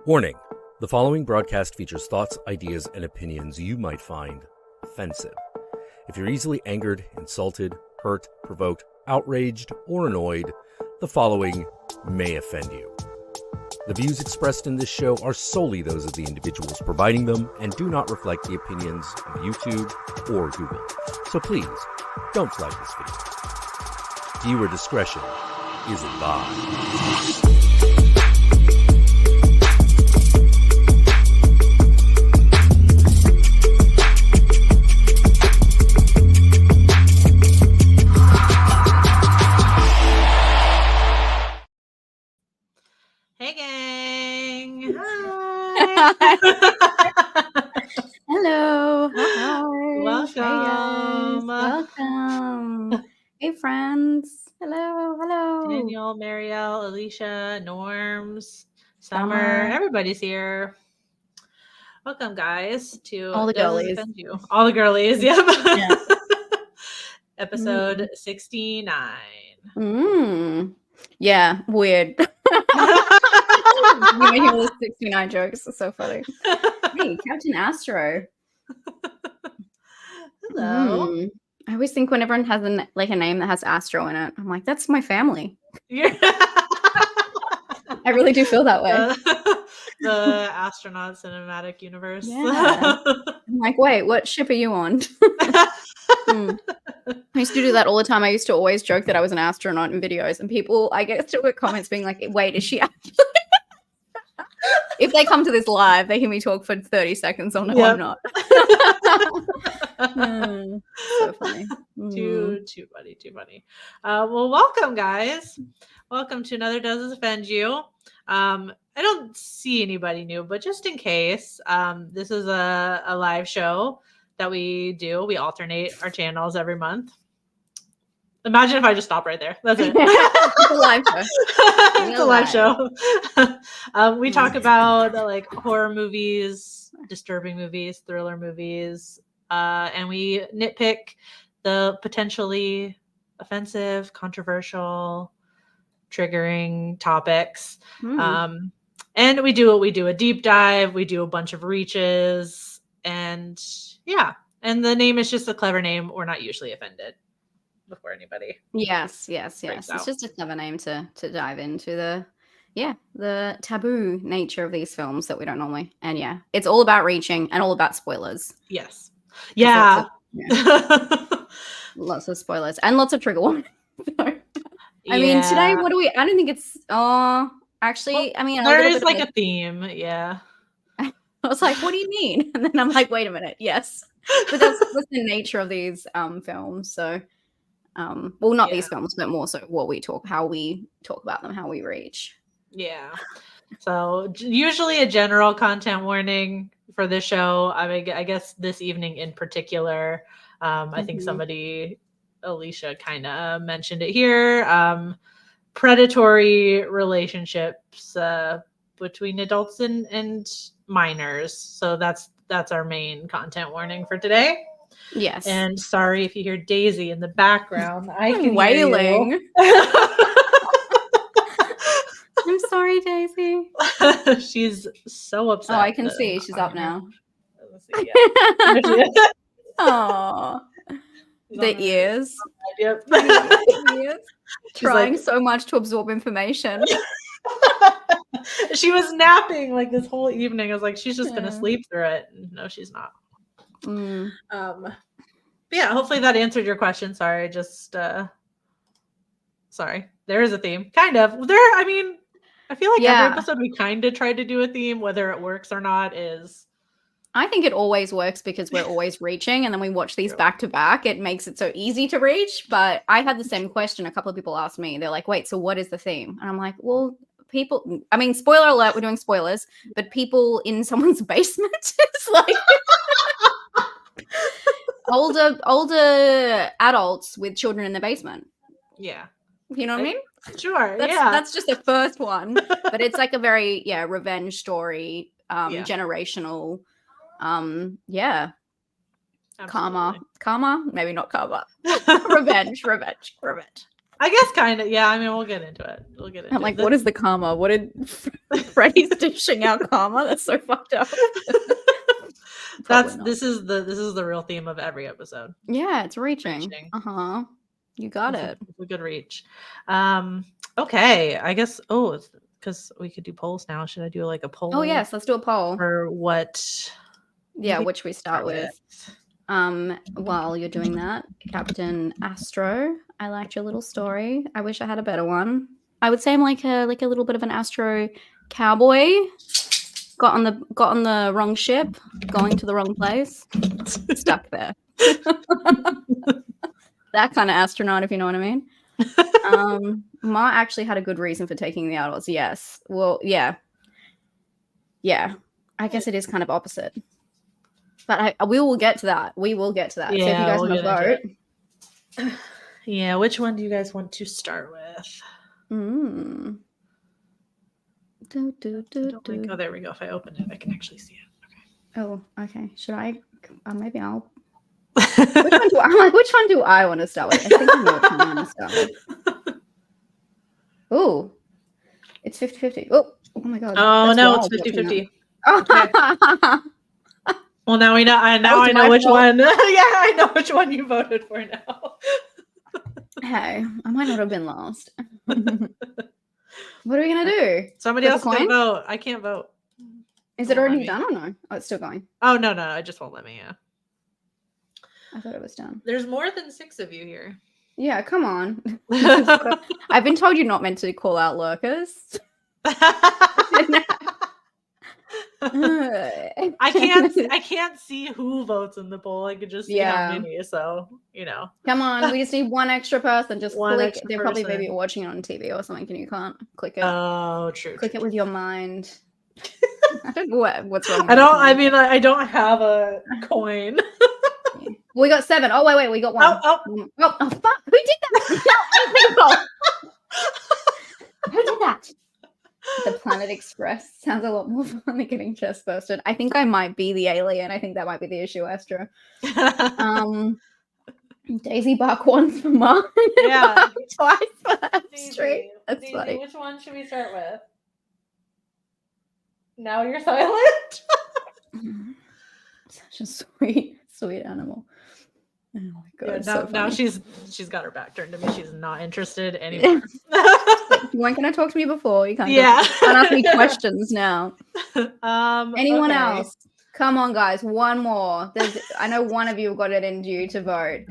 Warning: the following broadcast features thoughts, ideas, and opinions you might find offensive. If you're easily angered, insulted, hurt, provoked, outraged, or annoyed, the following may offend you. The views expressed in this show are solely those of the individuals providing them and do not reflect the opinions of YouTube or Google. So please, don't flag this video. Viewer discretion is advised. Hey gang! Hi! Hello! Hi! Welcome! Welcome! Hey friends! Hello! Daniel, Marielle, Alicia, Norms, Summer, everybody's here. Welcome guys to all the girlies. All the girlies, yep. Yeah. Episode 69. Yeah, weird. You may hear the 69 jokes. It's so funny. Hey, Captain Astro. Hello. I always think when everyone has a name that has Astro in it, I'm like, that's my family. I really do feel that way. The astronaut cinematic universe. Yeah. I'm like, wait, what ship are you on? I used to do that all the time. I used to always joke that I was an astronaut in videos, and people, I get to comments being like, wait, is she actually? If they come to this live, they hear me talk for 30 seconds. Oh no, yep. I'm not. So funny. Too funny. Well, welcome guys. Welcome to another Does This Offend You? I don't see anybody new, but just in case, this is a live show that we do. We alternate our channels every month. Imagine if I just stop right there. That's it. It's a live show. It's a live show. We talk about like horror movies, disturbing movies, thriller movies, and we nitpick the potentially offensive, controversial, triggering topics. And we do what we do, a deep dive. We do a bunch of reaches, and yeah. And the name is just a clever name. We're not usually offended before anybody. Yes. It's just a clever name to dive into the taboo nature of these films that we don't normally. And yeah, it's all about reaching and all about spoilers. Yes. Yeah. Lots of spoilers and lots of trigger warnings. I mean, today, what do we? I don't think it's. Actually, I mean, there is like a theme. Yeah. I was like, what do you mean? And then I'm like, wait a minute. Yes. But that's the nature of these films. So, well, not these films, but more so how we talk about them, how we reach. Yeah. So usually a general content warning for this show. I mean, I guess this evening in particular, I think Alicia kind of mentioned it here. Predatory relationships between adults and minors. So that's our main content warning for today. Yes. And sorry if you hear Daisy in the background. I can wailing. I'm sorry, Daisy. She's so upset. Oh, I can see. She's up now. Let's see, yeah. Oh. The ears. Yep. Trying so much to absorb information. She was napping like this whole evening. I was like, she's just gonna sleep through it. No, she's not. But yeah, hopefully that answered your question. Sorry, sorry. There is a theme. Kind of. I mean, I feel like every episode we kind of tried to do a theme, whether it works or not is. I think it always works because we're always reaching, and then we watch these back to back. It makes it so easy to reach. But I had the same question. A couple of people asked me. They're like, wait, so what is the theme? And I'm like, well, people, I mean, spoiler alert, we're doing spoilers, but people in someone's basement is like older adults with children in the basement. Yeah. You know what I mean? Sure. That's just the first one. But it's like a very, revenge story, generational. Absolutely. Karma, maybe not karma. Revenge. I guess kind of. Yeah, I mean, we'll get into it. I'm like, what is the karma? What did Freddy's dishing out karma? That's so fucked up. This is the real theme of every episode. Yeah, it's reaching. Uh-huh. You got it. It's a good reach. Okay, I guess. Oh, because we could do polls now. Should I do like a poll? Oh yes, let's do a poll. For what? Yeah, which we start with. While you're doing that, Captain Astro, I liked your little story. I wish I had a better one. I would say I'm like a little bit of an Astro cowboy. Got on the wrong ship, going to the wrong place, stuck there. That kind of astronaut, if you know what I mean. Ma actually had a good reason for taking the adults. Yes. Well, yeah. Yeah. I guess it is kind of opposite. But we will get to that. We will get to that. Yeah, so if you guys want to vote. Yeah, which one do you guys want to start with? Oh, there we go. If I open it, I can actually see it. Okay. Oh, okay. Should I? Maybe I'll. Which one do I want to start with? I think I know which one I want to start with. Oh, it's 50-50. Oh my god. Oh no, it's 50-50. Okay. Well, now we know. I know which one. Yeah, I know which one you voted for now. Hey, I might not have been last. What are we gonna do? Somebody else can vote. I can't vote. Is it already done or no? Oh, it's still going. Oh no, it just won't let me. Yeah. I thought it was done. There's more than 6 of you here. Yeah, come on. I've been told you're not meant to call out lurkers. I can't see who votes in the poll. I could just see how many. So come on, we just need one extra person. Just click. They're probably maybe watching it on TV or something, and you can't click it. Oh, true. Click it with your mind. I don't know what's wrong. I don't have a coin. We got 7. Oh wait, we got 1. Oh, fuck! Who did that? Who did that? The Planet Express sounds a lot more fun than getting chest bursted. I think I might be the alien. I think that might be the issue, Astro. Daisy bark once for mine. Yeah. Twice for Elm Street. That's Daisy, funny. which one should we start with? Now you're silent. Such a sweet animal. Oh my god. Yeah, so now she's got her back turned to me. She's not interested anymore. You weren't going to talk to me before. You can't. Yeah. Can't ask me questions now. Anyone else? Come on, guys. One more. I know one of you got it in you to vote.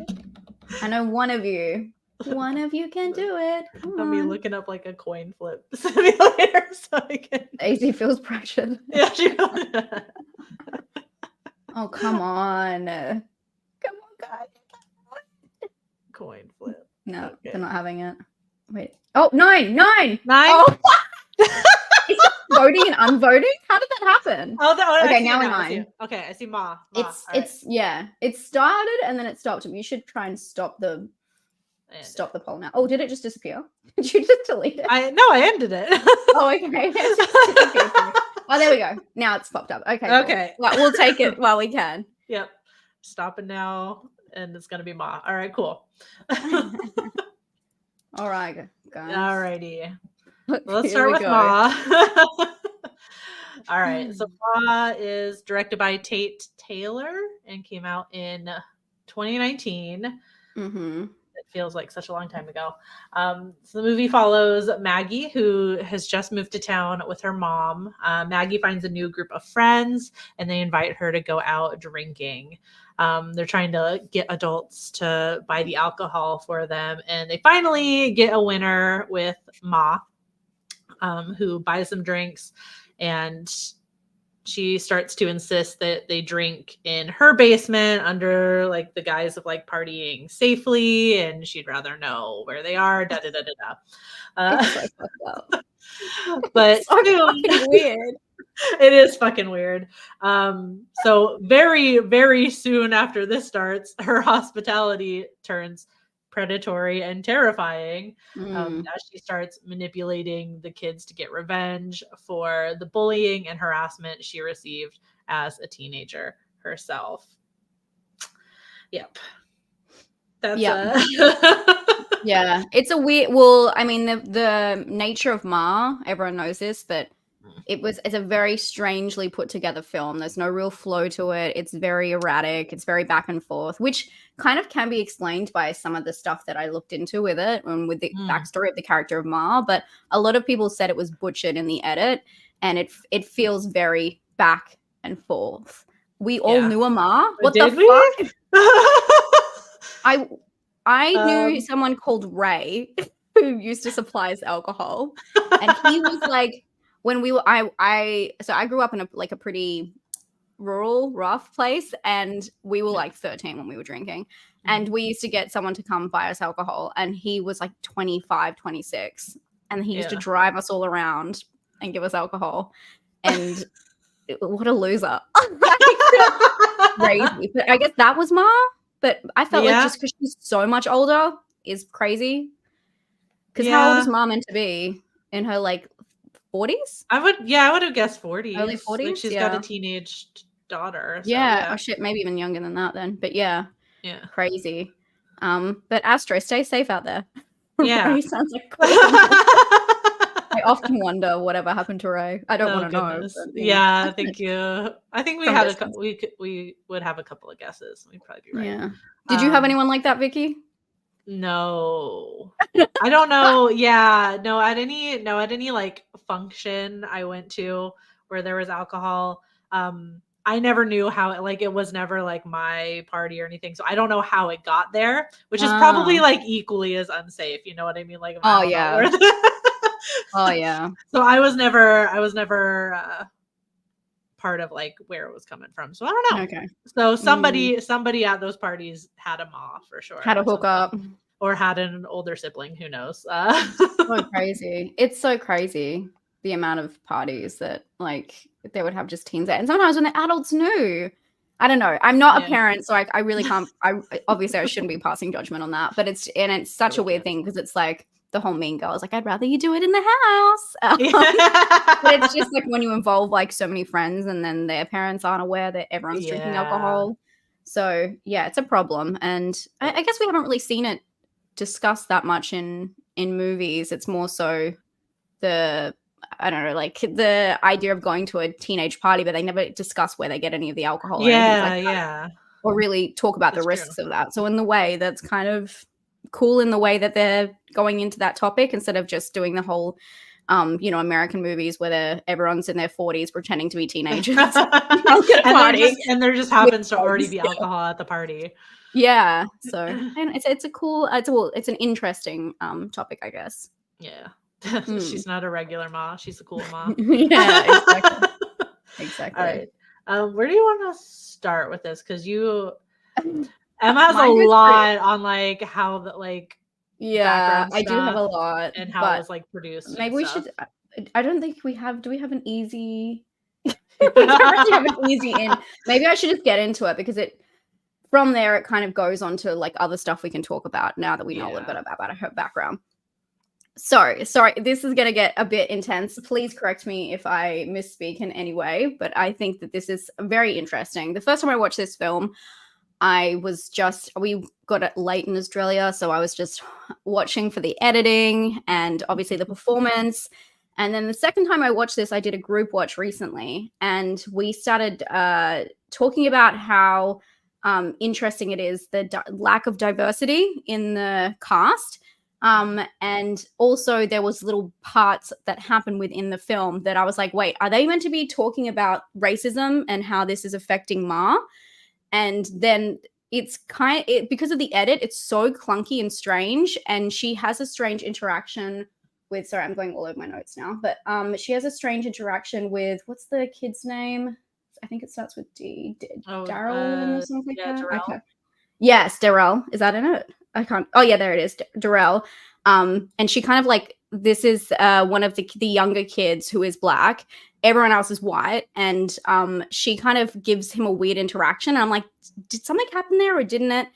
I know one of you. One of you can do it. I'll be looking up like a coin flip simulator so I can. Daisy feels pressured. Yeah. Oh, come on. Come on, guys. Coin flip. No, okay. They're not having it. Wait. Oh, 9. Oh, voting and unvoting? How did that happen? Okay, now we're 9. Okay, I see Ma. It started and then it stopped. You should try and stop the poll now. Oh, did it just disappear? Did you just delete it? I ended it. Oh, okay. Oh, there we go. Now it's popped up. Okay. Cool. Okay. Well, we'll take it while we can. Yep. Stopping now, and it's gonna be Ma. All right, cool. All right, guys. All righty. Let's start with Ma. All right. So Ma is directed by Tate Taylor and came out in 2019. Mm-hmm. It feels like such a long time ago. So the movie follows Maggie, who has just moved to town with her mom. Maggie finds a new group of friends, and they invite her to go out drinking. They're trying to get adults to buy the alcohol for them, and they finally get a winner with Ma, who buys them drinks, and she starts to insist that they drink in her basement under like the guise of like partying safely, and she'd rather know where they are. But so fucking weird. It is fucking weird. So very, very soon after this starts, her hospitality turns predatory and terrifying as she starts manipulating the kids to get revenge for the bullying and harassment she received as a teenager herself. Yep. That's yeah. Yeah, it's a weird. Well, I mean, the nature of Ma, everyone knows this, but it's a very strangely put together film. There's no real flow to it. It's very erratic. It's very back and forth, which kind of can be explained by some of the stuff that I looked into with it and with the backstory of the character of Ma. But a lot of people said it was butchered in the edit, and it feels very back and forth. We all knew a Ma. What Did the we? fuck? I knew someone called Ray who used to supply us alcohol, and he was like, when we were, so I grew up in a pretty rural, rough place, and we were like 13 when we were drinking, and we used to get someone to come buy us alcohol, and he was like 25, 26, and he used to drive us all around and give us alcohol, and what a loser. Crazy. But I guess that was Ma. But I felt like just because she's so much older is crazy. Because how old is Ma meant to be? In her like 40s? I would have guessed 40s. Early 40s? Like she's got a teenage daughter. So, Oh shit, maybe even younger than that then. But yeah. Crazy. But Astro, stay safe out there. Yeah. Ray sounds like I often wonder whatever happened to Ray. I don't want to know. But, thank you. I think we would have a couple of guesses. We'd probably be right. Yeah. Did you have anyone like that, Vicky? No. I don't know. Yeah. No, at any like function I went to where there was alcohol, I never knew how it was never like my party or anything. So I don't know how it got there, which is probably like equally as unsafe. You know what I mean? Like, oh yeah. Oh yeah. So I was never part of like where it was coming from. So I don't know. Okay. So somebody at those parties had a Ma for sure. Had a hookup. Or had an older sibling, who knows? So crazy. It's so crazy the amount of parties that like they would have just teens at. And sometimes when the adults knew. I don't know. I'm not a parent, so I really can't obviously I shouldn't be passing judgment on that. But it's such a weird thing because it's like the whole Mean Girl is like, I'd rather you do it in the house. But it's just like when you involve like so many friends and then their parents aren't aware that everyone's drinking alcohol. So yeah, it's a problem. And I guess we haven't really seen it discussed that much in movies. It's more so I don't know, like the idea of going to a teenage party, but they never discuss where they get any of the alcohol. Or really talk about the risks of that. So in the way that's kind of cool in the way that they're going into that topic instead of just doing the whole American movies where everyone's in their 40s pretending to be teenagers and there just happens to already be alcohol at the party. Yeah, so and it's an interesting topic, I guess. Yeah. She's not a regular Ma, she's a cool Ma. Yeah, exactly. All right. Where do you want to start with this? Because Emma has a lot on like how the like I do have a lot and how it was like produced. Maybe we should. I don't think we have. Do we have an easy? We don't really have an easy in. Maybe I should just get into it because from there it kind of goes on to like other stuff we can talk about now that we know a little bit about her background. Sorry, this is going to get a bit intense. Please correct me if I misspeak in any way, but I think that this is very interesting. The first time I watched this film, we got it late in Australia, so I was just watching for the editing and obviously the performance. And then the second time I watched this, I did a group watch recently, and we started talking about how interesting it is, the lack of diversity in the cast. And also there was little parts that happened within the film that I was like, wait, are they meant to be talking about racism and how this is affecting Ma? And then it's because of the edit, it's so clunky and strange. And she has a strange interaction with, sorry, I'm going all over my notes now, but she has a strange interaction with, what's the kid's name? I think it starts with D. Daryl or something like that. Darrell. Okay. Yes, Darrell. Is that in it? I can't. Oh yeah, there it is, Darrell. And she kind of like, this is one of the younger kids who is Black. Everyone else is white, and she kind of gives him a weird interaction. And I'm like, did something happen there or didn't it?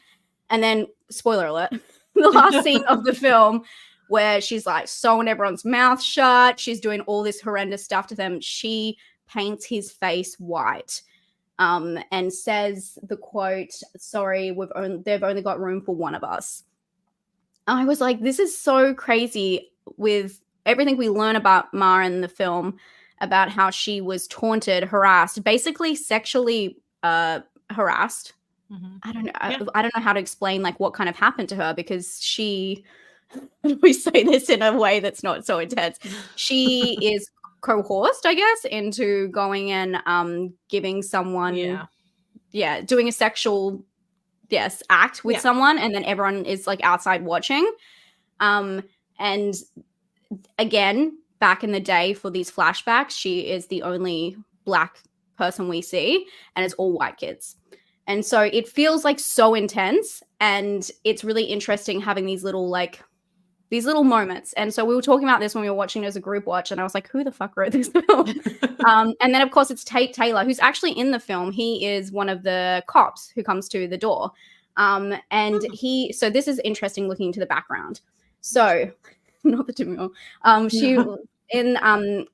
And then, spoiler alert, the last scene of the film where she's like sewing everyone's mouth shut, she's doing all this horrendous stuff to them. She paints his face white. And says the quote, sorry, they've only got room for one of us. I was like, this is so crazy with everything we learn about Ma in the film, about how she was taunted, harassed, basically sexually harassed. I don't know. I don't know how to explain like what kind of happened to her, because she, we say this in a way that's not so intense. She is coerced, I guess, into going and giving someone, doing a sexual act with someone, and then everyone is like outside watching. And again, back in the day for these flashbacks, she is the only Black person we see, and it's all white kids. And so it feels like so intense, and it's really interesting having these little moments. And so we were talking about this when we were watching it as a group watch, and I was like, who the fuck wrote this film? And then of course it's Tate Taylor, who's actually in the film. He is one of the cops who comes to the door. So this is interesting, looking into the background. So not the Timmy.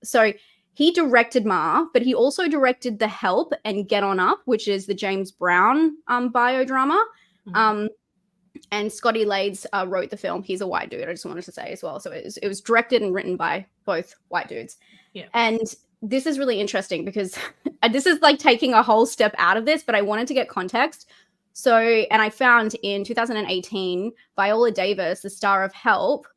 So he directed Ma, but he also directed The Help and Get On Up, which is the James Brown biodrama. And Scotty Lades wrote the film. He's a white dude, I just wanted to say as well. So it was directed and written by both white dudes. Yeah. And this is really interesting because this is like taking a whole step out of this, but I wanted to get context. So, and I found in 2018, Viola Davis, the star of Help,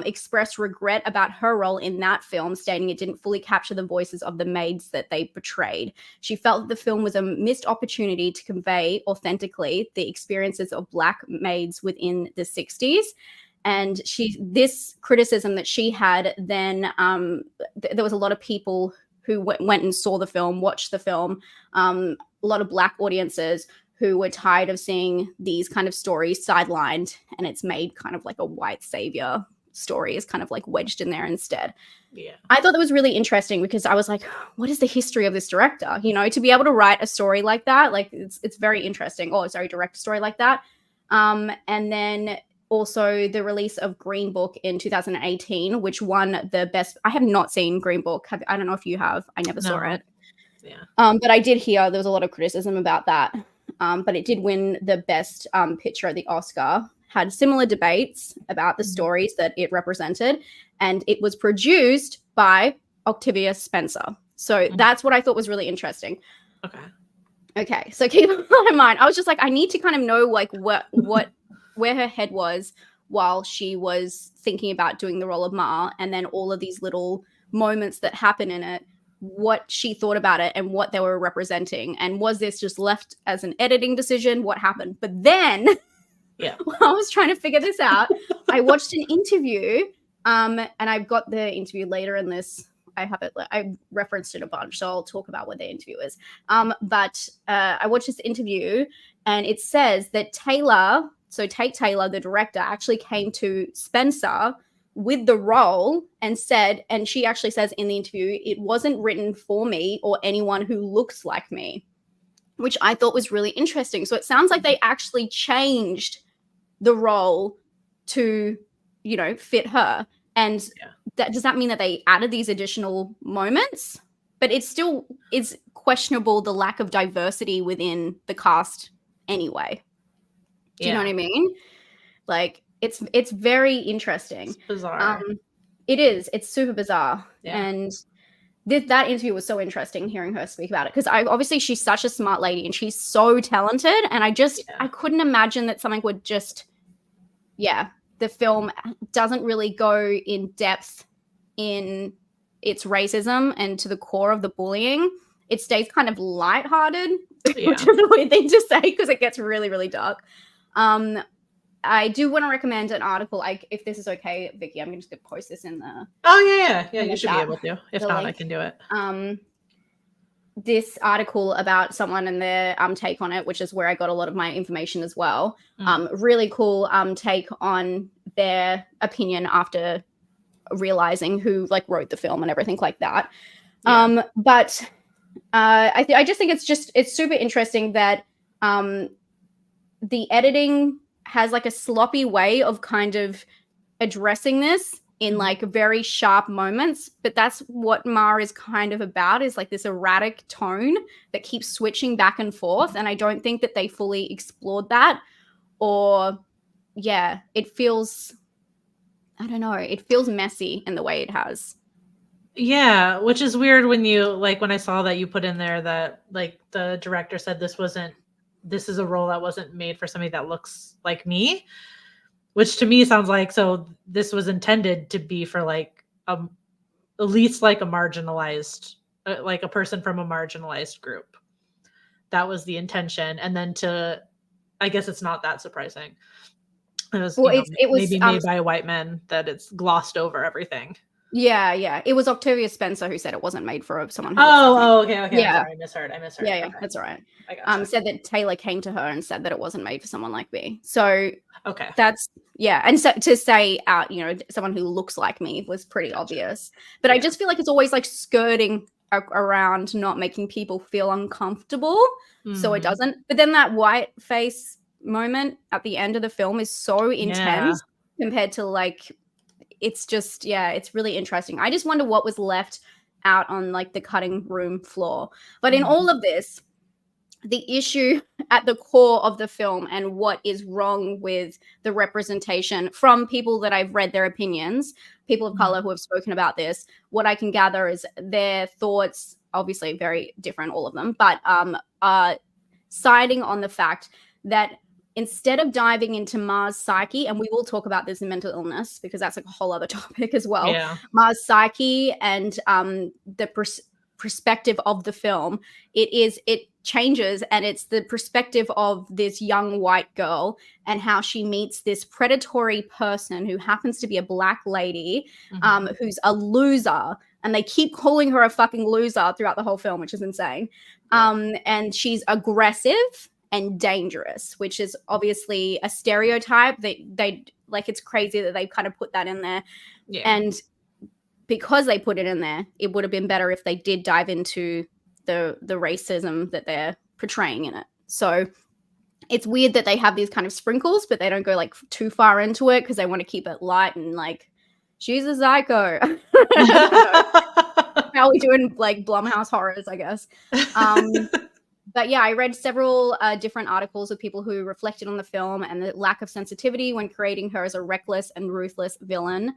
expressed regret about her role in that film, stating it didn't fully capture the voices of the maids that they portrayed. She felt that the film was a missed opportunity to convey authentically the experiences of Black maids within the 60s. And this criticism that she had, then there was a lot of people who went and saw the film, watched the film, a lot of Black audiences who were tired of seeing these kind of stories sidelined, and it's made kind of like a white savior story is kind of like wedged in there instead. Yeah, I thought that was really interesting because I was like, what is the history of this director? You know, to be able to write a story like that, like it's very interesting. Direct a story like that. And then also the release of Green Book in 2018, which won the best. I have not seen Green Book. I don't know if you have. I never saw it. Yeah. But I did hear there was a lot of criticism about that. But it did win the best picture at the Oscar. Had similar debates about the stories that it represented, and it was produced by Octavia Spencer. So that's what I thought was really interesting. Okay. So keep that in mind. I was just like, I need to kind of know like where her head was while she was thinking about doing the role of Ma, and then all of these little moments that happen in it, what she thought about it and what they were representing. And was this just left as an editing decision? What happened? But then while I was trying to figure this out, I watched an interview, and I've got the interview later in this. I have it. I referenced it a bunch, so I'll talk about what the interview is. But I watched this interview, and it says that Tate Taylor, the director, actually came to Spencer with the role and said, and she actually says in the interview, it wasn't written for me or anyone who looks like me, which I thought was really interesting. So it sounds like they actually changed the role to, fit her. And does that mean that they added these additional moments? But it still is questionable, the lack of diversity within the cast anyway. Do you know what I mean? Like, it's very interesting. It's bizarre. It is. It's super bizarre. Yeah. And that interview was so interesting, hearing her speak about it, because obviously she's such a smart lady and she's so talented. And I couldn't imagine that something would just, the film doesn't really go in depth in its racism and to the core of the bullying. It stays kind of lighthearted, which is a weird thing to say because it gets really, really dark. I do want to recommend an article. If this is okay, Vicky, I'm just going to post this in the. Oh yeah. You should be able to. If not, link. I can do it. This article about someone and their take on it, which is where I got a lot of my information as well. Really cool take on their opinion after realizing who wrote the film and everything like that. But I just think it's super interesting that the editing has a sloppy way of kind of addressing this in very sharp moments, but that's what Ma is kind of about, is this erratic tone that keeps switching back and forth. And I don't think that they fully explored that or yeah, it feels, I don't know, it feels messy in the way it has. Yeah, which is weird when you like when I saw that you put in there that like the director said this is a role that wasn't made for somebody that looks like me, which to me sounds like so this was intended to be for like at least like a marginalized like a person from a marginalized group. That was the intention, and then I guess it's not that surprising. It was, Well, it was maybe made by a white man that it's glossed over everything. yeah. It was Octavia Spencer who said it wasn't made for someone who looks like me. Okay. Yeah. I'm sorry, I misheard. Yeah, Okay. that's all right. I gotcha. Said that Taylor came to her and said that it wasn't made for someone like me. So okay, that's and so to say someone who looks like me was pretty obvious. But I just feel like it's always like skirting around not making people feel uncomfortable, so it doesn't. But then that white face moment at the end of the film is so intense compared to like, it's just it's really interesting. I just wonder what was left out on like the cutting room floor. But in all of this, the issue at the core of the film and what is wrong with the representation from people that I've read their opinions, people of color who have spoken about this, what I can gather is their thoughts, obviously very different, all of them, but siding on the fact that instead of diving into Ma's psyche, and we will talk about this in mental illness because that's like a whole other topic as well, Ma's psyche and the perspective of the film, it changes, and it's the perspective of this young white girl and how she meets this predatory person who happens to be a black lady who's a loser, and they keep calling her a fucking loser throughout the whole film, which is insane. And she's aggressive and dangerous, which is obviously a stereotype that they like. It's crazy that they kind of put that in there. And because they put it in there, it would have been better if they did dive into the racism that they're portraying in it. So it's weird that they have these kind of sprinkles, but they don't go like too far into it because they want to keep it light and like, she's a psycho. How are we doing like Blumhouse horrors, I guess. But yeah, I read several different articles of people who reflected on the film and the lack of sensitivity when creating her as a reckless and ruthless villain.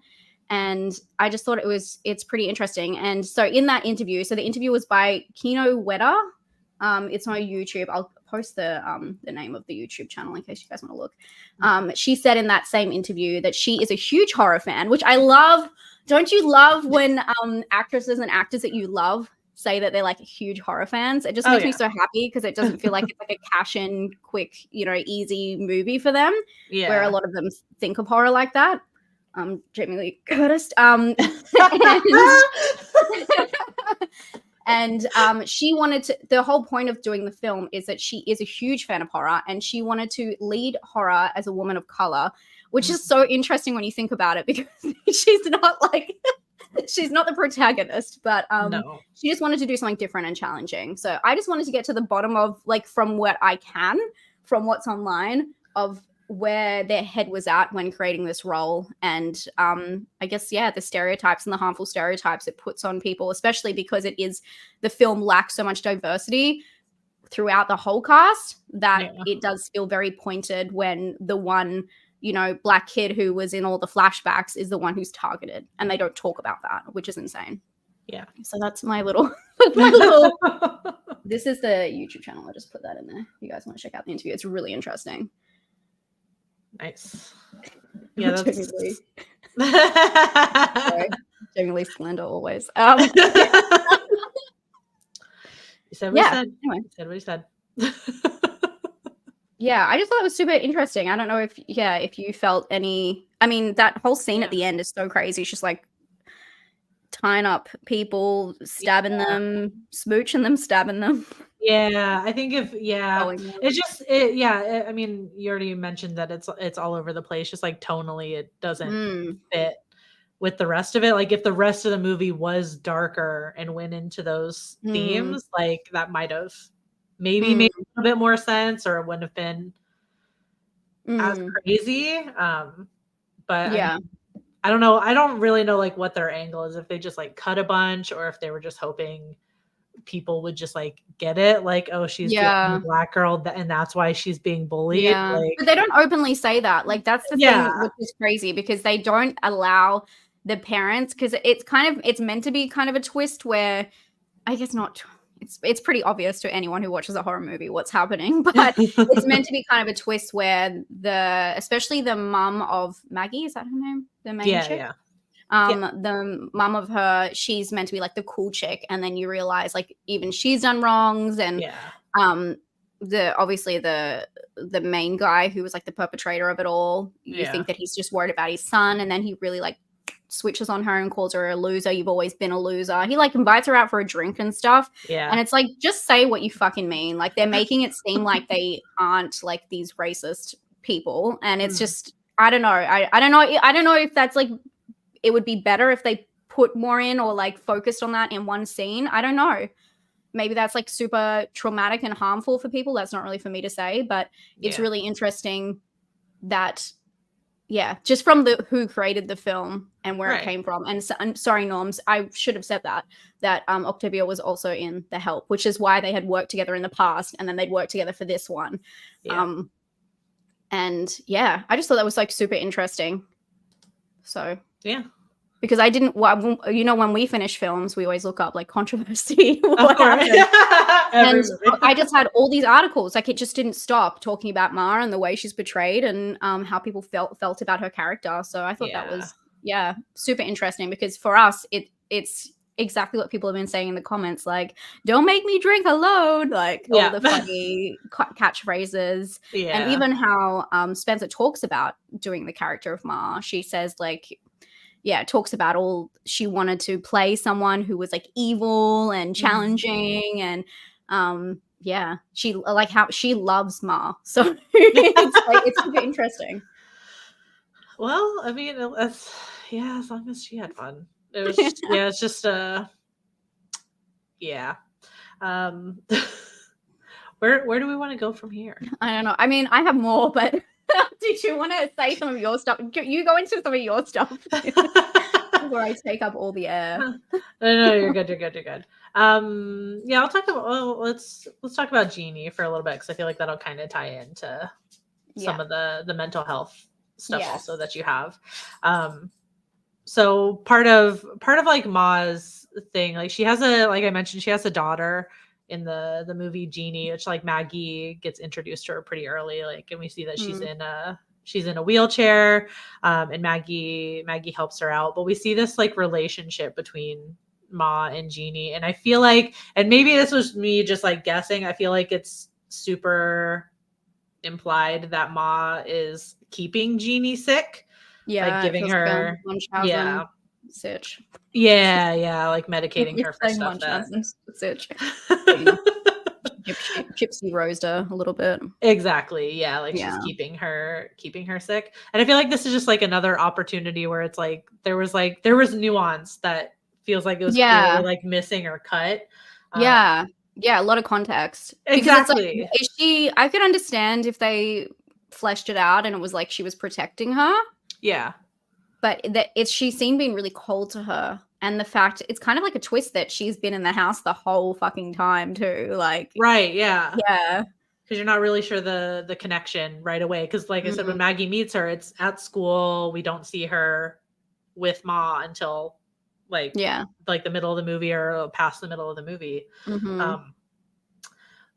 And I just thought it's pretty interesting. And so in that interview, so the interview was by Kino Weta. It's on YouTube. I'll post the name of the YouTube channel in case you guys want to look. She said in that same interview that she is a huge horror fan, which I love. Don't you love when actresses and actors that you love say that they're like huge horror fans? It just makes me so happy because it doesn't feel like it's like a cash-in, quick, easy movie for them. Where a lot of them think of horror like that. Jamie Lee Curtis. And she wanted to, the whole point of doing the film is that she is a huge fan of horror and she wanted to lead horror as a woman of color, which is so interesting when you think about it, because she's not like, she's not the protagonist, but she just wanted to do something different and challenging. So I just wanted to get to the bottom of, like, from what I can, from what's online, of where their head was at when creating this role. And I guess, the stereotypes and the harmful stereotypes it puts on people, especially because the film lacks so much diversity throughout the whole cast, that it does feel very pointed when the one, black kid who was in all the flashbacks is the one who's targeted, and they don't talk about that, which is insane. Yeah. So that's my little, this is the YouTube channel. I'll just put that in there. You guys want to check out the interview. It's really interesting. Nice. Yeah, that's Jamie Lee. Sorry. Jamie Lee Splendor always. You said what you said. Anyway. You said what you said. Yeah, I just thought it was super interesting. I don't know if you felt any. I mean, that whole scene at the end is so crazy. It's just like tying up people, stabbing them, smooching them, stabbing them. Yeah, I think it's just I mean, you already mentioned that it's all over the place. Just like tonally, it doesn't fit with the rest of it. Like if the rest of the movie was darker and went into those themes, like that might have maybe made a bit more sense, or it wouldn't have been as crazy. But I don't know. I don't really know like what their angle is. If they just like cut a bunch, or if they were just hoping people would just like get it, like, oh, she's the only Black girl, and that's why she's being bullied. Yeah, like, but they don't openly say that. Like, that's the thing, which is crazy, because they don't allow the parents, because it's meant to be kind of a twist where, I guess not. It's pretty obvious to anyone who watches a horror movie what's happening, but it's meant to be kind of a twist where especially the mum of Maggie, is that her name? The main chick? The mum of her, she's meant to be like the cool chick, and then you realize like even she's done wrongs, and obviously the main guy who was like the perpetrator of it all, you think that he's just worried about his son, and then he really like switches on her and calls her a loser. You've always been a loser. He like invites her out for a drink and stuff. Yeah. And it's like, just say what you fucking mean. Like, they're making it seem like they aren't like these racist people. And it's just, I don't know. I don't know if that's like, it would be better if they put more in or like focused on that in one scene. I don't know. Maybe that's like super traumatic and harmful for people. That's not really for me to say, but it's really interesting that, just from who created the film and where it came from. And so, I'm sorry, Norms, I should have said that Octavia was also in The Help, which is why they had worked together in the past, and then they'd worked together for this one. And I just thought that was like super interesting. So because I didn't, when we finish films, we always look up like controversy. What happened. And I just had all these articles. Like, it just didn't stop talking about Ma and the way she's portrayed, and how people felt about her character. So I thought that was super interesting, because for us, it's exactly what people have been saying in the comments, like, don't make me drink alone, like all the funny catchphrases. And even how Spencer talks about doing the character of Ma. She says like, talks about she wanted to play someone who was like evil and challenging, and she like how she loves Ma. So it's super interesting. Well, I mean, as long as she had fun. It was just, it's just where do we want to go from here? I don't know. I mean, I have more, but did you want to say some of your stuff? You go into some of your stuff before I take up all the air. No, you're good. I'll talk about. Let's talk about Jeannie for a little bit, because I feel like that'll kind of tie into some of the mental health stuff also that you have. So part of like Ma's thing, like she has like I mentioned, she has a daughter in the movie Jeannie, which like Maggie gets introduced to her pretty early, like, and we see that she's in a wheelchair, and Maggie helps her out, but we see this like relationship between Ma and Jeannie, and I feel like, and maybe this was me just like guessing, I feel like it's super implied that Ma is keeping Jeannie sick. Like giving her Sitch. Like medicating her for stuff Sitch. Gypsy rosed her a little bit. Exactly. She's keeping her sick. And I feel like this is just like another opportunity where it's like there was nuance that feels like it was really like missing or cut. A lot of context. Exactly. Like, I could understand if they fleshed it out and it was like she was protecting her. Yeah. But she's seen being really cold to her. And the fact, it's kind of like a twist that she's been in the house the whole fucking time too. Like, right. Yeah. Yeah. Because you're not really sure the connection right away. Because like I said, when Maggie meets her, it's at school. We don't see her with Ma until like the middle of the movie or past the middle of the movie.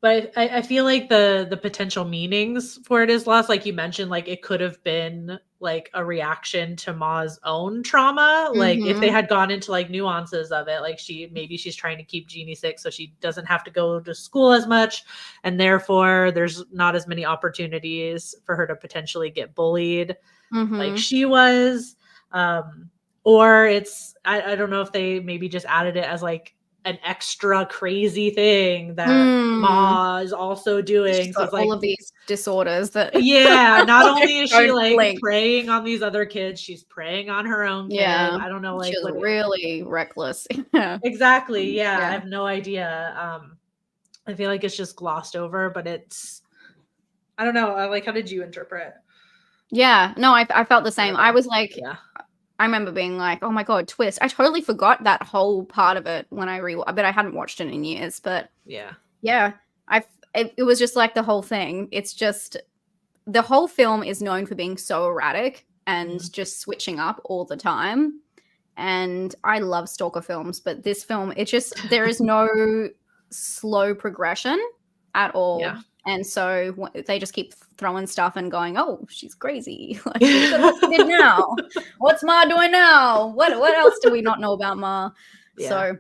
But I feel like the potential meanings for it is lost. Like you mentioned, like it could have been like a reaction to Ma's own trauma. Like if they had gone into like nuances of it, like she's trying to keep Jeannie sick so she doesn't have to go to school as much. And therefore there's not as many opportunities for her to potentially get bullied like she was. Or it's, I don't know if they maybe just added it as like an extra crazy thing that Ma is also doing. She's got all of these disorders that not only is she like preying on these other kids, she's preying on her own kids. I don't know, like she's really reckless. Exactly. I have no idea. I feel like it's just glossed over, but it's, I don't know. Like, how did you interpret? No, I felt the same. I was like, I remember being like, oh my God, twist. I totally forgot that whole part of it when I but I hadn't watched it in years. But yeah, it was just like the whole thing. It's just the whole film is known for being so erratic and just switching up all the time. And I love stalker films, but this film, there is no slow progression at all. Yeah. And so they just keep throwing stuff and going, oh, she's crazy. Like, look at what she did now. What's Ma doing now? What else do we not know about Ma? Yeah. So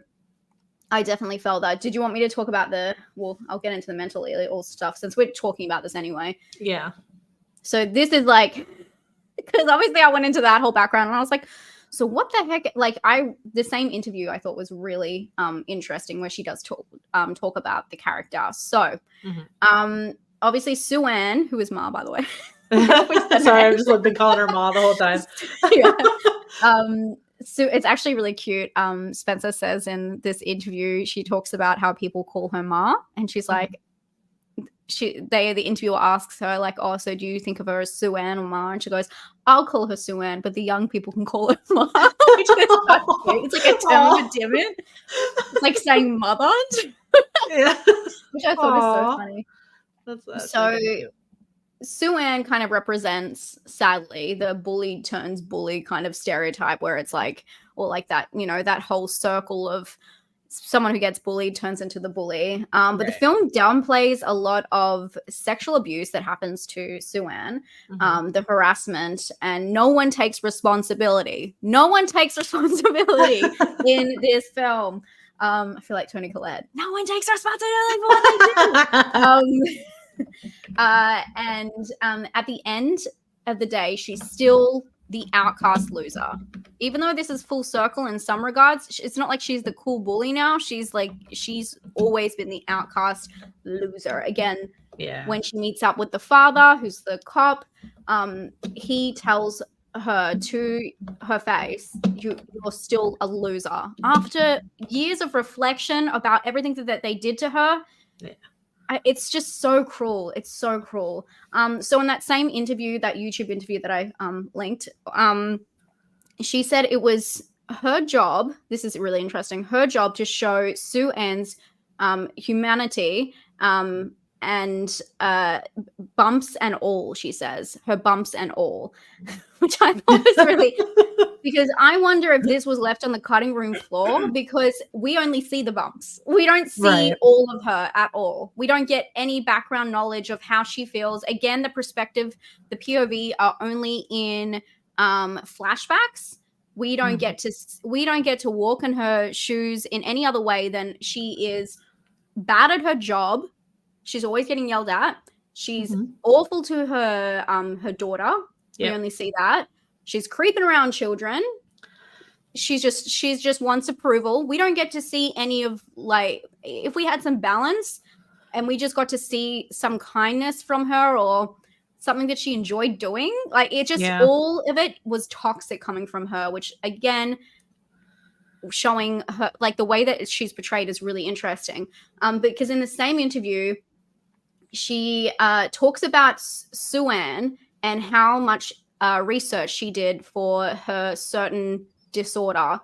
I definitely felt that. Did you want me to talk about I'll get into the mental ill stuff since we're talking about this anyway. Yeah. So this is like, because obviously I went into that whole background and I was like, so what the heck? Like the same interview I thought was really interesting where she does talk about the character. So obviously Sue-Ann, who is Ma, by the way. Sorry, I've just been calling her Ma the whole time. Yeah. So it's actually really cute. Spencer says in this interview, she talks about how people call her Ma, and she's like, the interviewer asks her like, oh, so do you think of her as Sue-Ann or Ma? And she goes, I'll call her Sue-Ann, but the young people can call her Ma. Which is so cute. It's like a term of endearment. It's like saying mother. Yeah. Which I thought was so funny. That's so really Sue-Ann kind of represents, sadly, the bully turns bully kind of stereotype where it's like, or like that, that whole circle of someone who gets bullied turns into the bully. But the film downplays a lot of sexual abuse that happens to Sue-Ann, the harassment, and no one takes responsibility. No one takes responsibility in this film. I feel like Toni Collette. No one takes responsibility for what they do. And at the end of the day, she's still the outcast loser. Even though this is full circle in some regards, it's not like she's the cool bully now. She's always been the outcast loser. Again, when she meets up with the father, who's the cop, he tells her to her face, you're still a loser. After years of reflection about everything that they did to her, it's just so cruel. It's so cruel. So in that same interview, that YouTube interview that I linked, she said it was her job, this is really interesting, her job to show Sue-Ann's humanity and bumps and all, she says. Her bumps and all, which I thought was really... Because I wonder if this was left on the cutting room floor because we only see the bumps. We don't see all of her at all. We don't get any background knowledge of how she feels. Again, the perspective, the POV are only in flashbacks. We don't get to walk in her shoes in any other way than she is bad at her job. She's always getting yelled at. She's awful to her daughter. We only see that. She's creeping around children. She's just wants approval. We don't get to see any of, like, if we had some balance and we just got to see some kindness from her or something that she enjoyed doing, like, it just all of it was toxic coming from her, which again, showing her, like, the way that she's portrayed is really interesting. Because in the same interview, she talks about Sue-Ann and how much research she did for her certain disorder.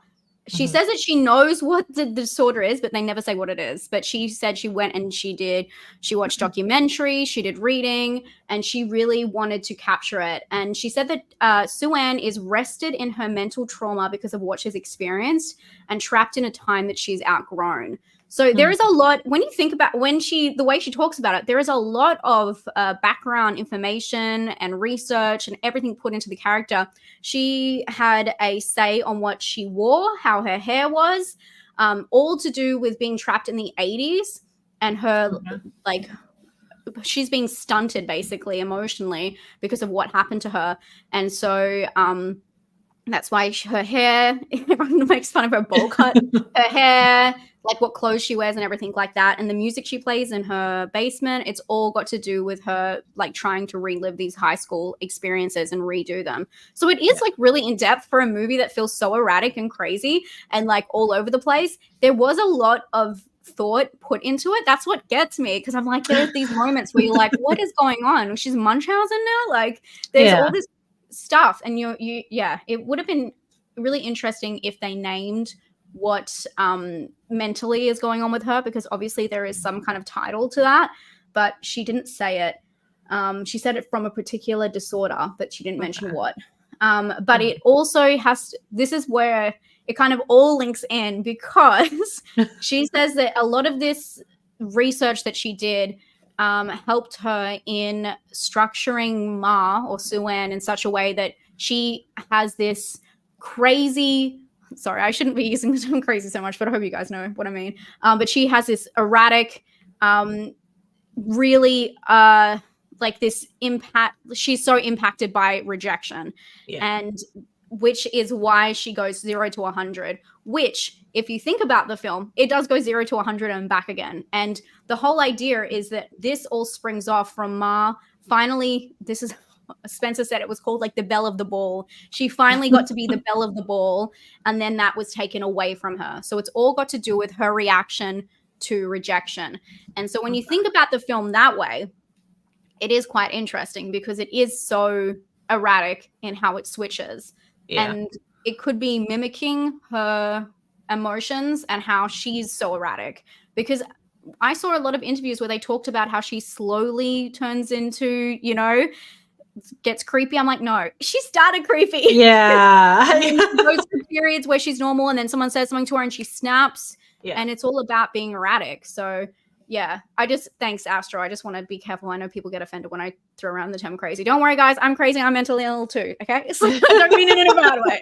She says that she knows what the disorder is, but they never say what it is. But she said she went and she watched documentaries, she did reading, and she really wanted to capture it. And she said that Sue-Ann is rested in her mental trauma because of what she's experienced and trapped in a time that she's outgrown. So there is a lot, when you think about the way she talks about it, there is a lot of background information and research and everything put into the character. She had a say on what she wore, how her hair was, all to do with being trapped in the 80s and her, like, she's being stunted basically emotionally because of what happened to her. And so that's why her hair, everyone makes fun of her bowl cut, her hair, like what clothes she wears and everything like that. And the music she plays in her basement, it's all got to do with her, like, trying to relive these high school experiences and redo them. So it is like really in depth for a movie that feels so erratic and crazy and like all over the place. There was a lot of thought put into it. That's what gets me, because I'm like, there's these moments where you're like, what is going on? She's Munchausen now? Like, there's all this stuff. And it would have been really interesting if they named what mentally is going on with her, because obviously there is some kind of title to that, but she didn't say it. She said it from a particular disorder, but she didn't mention what. But it also this is where it kind of all links in, because she says that a lot of this research that she did helped her in structuring Ma or Sue-Ann in such a way that she has this crazy, sorry, I shouldn't be using the term crazy so much, but I hope you guys know what I mean. But she has this erratic, really like this impact. She's so impacted by rejection, and which is why she goes 0 to 100, which, if you think about the film, it does go 0 to 100 and back again. And the whole idea is that this all springs off from Ma. Finally, this is, Spencer said it was called like the belle of the ball. She finally got to be the belle of the ball, and then that was taken away from her. So it's all got to do with her reaction to rejection. And so when you think about the film that way, it is quite interesting, because it is so erratic in how it switches. And it could be mimicking her emotions and how she's so erratic, because I saw a lot of interviews where they talked about how she slowly turns into, gets creepy. I'm like, no, she started creepy. Yeah. And then she goes through periods where she's normal, and then someone says something to her and she snaps. And it's all about being erratic. So yeah, thanks, Astro. I just want to be careful. I know people get offended when I throw around the term crazy. Don't worry, guys. I'm crazy. I'm mentally ill too. Okay. So I don't mean it in a bad way.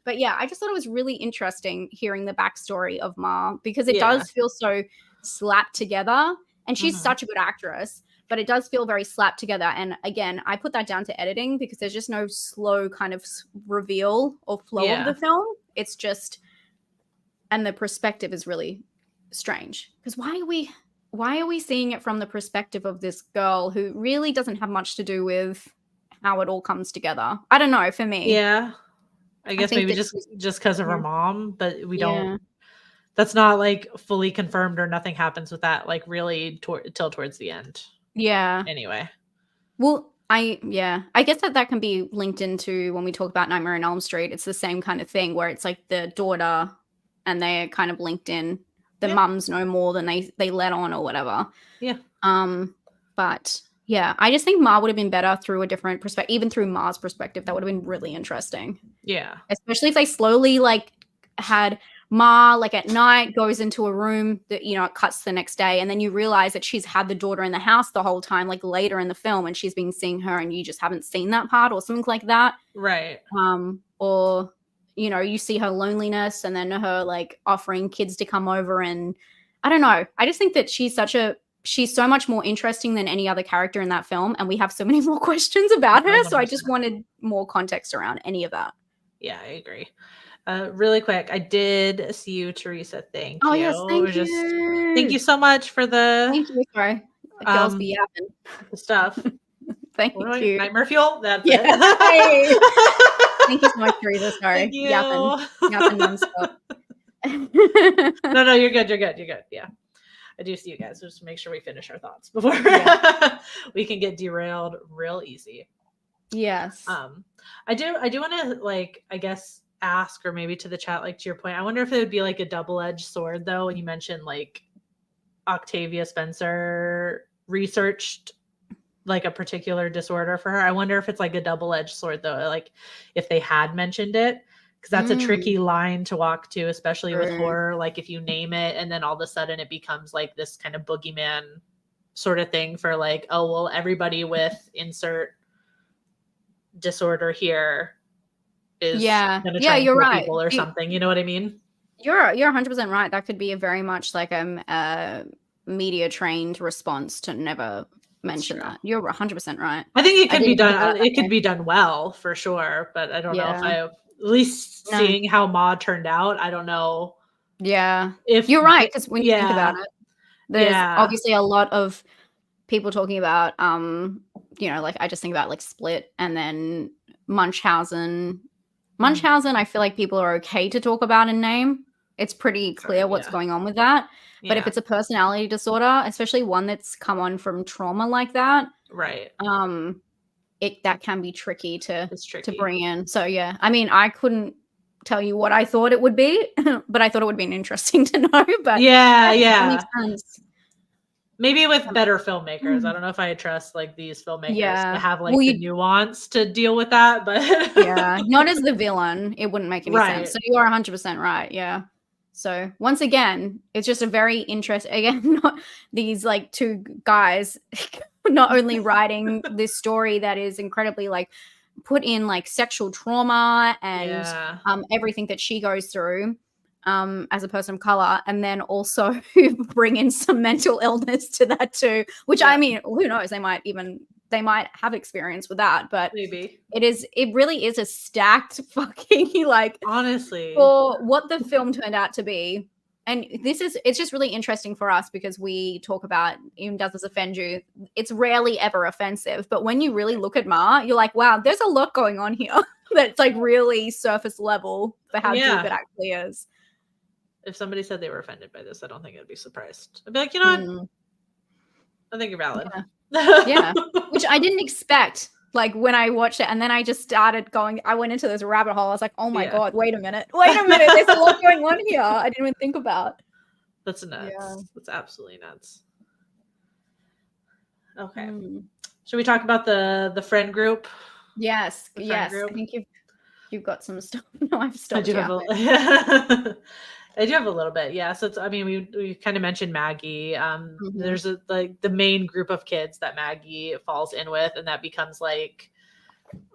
But yeah, I just thought it was really interesting hearing the backstory of Ma, because it does feel so slapped together, and she's such a good actress, but it does feel very slapped together. And again, I put that down to editing, because there's just no slow kind of reveal or flow of the film. It's just, and the perspective is really strange, because why are we seeing it from the perspective of this girl who really doesn't have much to do with how it all comes together? I don't know, for me. I guess maybe just because of her mom, but we don't, that's not like fully confirmed, or nothing happens with that like really till towards the end. Anyway. Well, I guess that can be linked into when we talk about Nightmare on Elm Street. It's the same kind of thing where it's like the daughter and they're kind of linked in. The mums know more than they let on or whatever. But yeah, I just think Ma would have been better through a different perspective, even through Ma's perspective. That would have been really interesting. Especially if they slowly like had Ma like at night goes into a room that, it cuts the next day. And then you realize that she's had the daughter in the house the whole time, like later in the film, and she's been seeing her and you just haven't seen that part or something like that. Or you see her loneliness and then her like offering kids to come over, and I don't know. I just think that she's so much more interesting than any other character in that film, and we have so many more questions about her. 100%. So I just wanted more context around any of that. Yeah, I agree. Really quick, I did see you, Teresa. Thank you. Yes, thank you. Thank you so much for the. Thank you. Sorry, the girls be yapping. The stuff. Thank you. Nightmare fuel. That's it. Thank you so much, Teresa. Sorry. Thank you. Yapping nonstop. No, you're good. Yeah. I do see you guys. So just make sure we finish our thoughts before we can get derailed real easy. Yes. I do want to like, I guess, ask, or maybe to the chat, like to your point, I wonder if it would be like a double-edged sword though. When you mentioned like Octavia Spencer researched like a particular disorder for her, I wonder if it's like a double-edged sword though, like if they had mentioned it, because that's a tricky line to walk to, especially with horror. Like if you name it and then all of a sudden it becomes like this kind of boogeyman sort of thing for like, oh, well, everybody with insert disorder here is gonna try and you're kill right. people or something. You know what I mean? You're 100% right. That could be a very much like a media trained response to never mention that. You're 100% right. I think it could be done. It could be done well for sure, but I don't know if at least seeing how Ma turned out, I don't know. Yeah, if you're right, because when you think about it, there's obviously a lot of people talking about, like I just think about like Split and then Munchausen. Munchausen, I feel like people are okay to talk about and name. It's pretty clear what's going on with that. But if it's a personality disorder, especially one that's come on from trauma like that, that can be tricky to tricky. bring in. So yeah, I mean, I couldn't tell you what I thought it would be, but I thought it would be interesting to know. But that makes sense. Maybe with better filmmakers. I don't know if I trust like these filmmakers to have like the nuance to deal with that, but yeah, not as the villain. It wouldn't make any sense. So you are 100% right. Yeah. So once again, it's just a very interesting, again, these like two guys not only writing this story that is incredibly like put in like sexual trauma and everything that she goes through as a person of color, and then also bring in some mental illness to that too, which I mean, who knows, they might have experience with that, but maybe it really is a stacked fucking like, honestly, for what the film turned out to be. And it's just really interesting for us because we talk about, even does this offend you? It's rarely ever offensive. But when you really look at Ma, you're like, wow, there's a lot going on here that's like really surface level for how deep it actually is. If somebody said they were offended by this, I don't think I'd be surprised. I'd be like, you know what? I think you're valid. Yeah. Which I didn't expect. Like when I watched it, and then I just started going, I went into this rabbit hole. I was like, oh my God, wait a minute. There's a lot going on here. I didn't even think about. That's nuts. Yeah. That's absolutely nuts. Okay. Should we talk about the friend group? Yes. Group? I think you've got some stuff. No, I've stopped. I do have a little bit. Yeah. So we kind of mentioned Maggie. There's like the main group of kids that Maggie falls in with, and that becomes like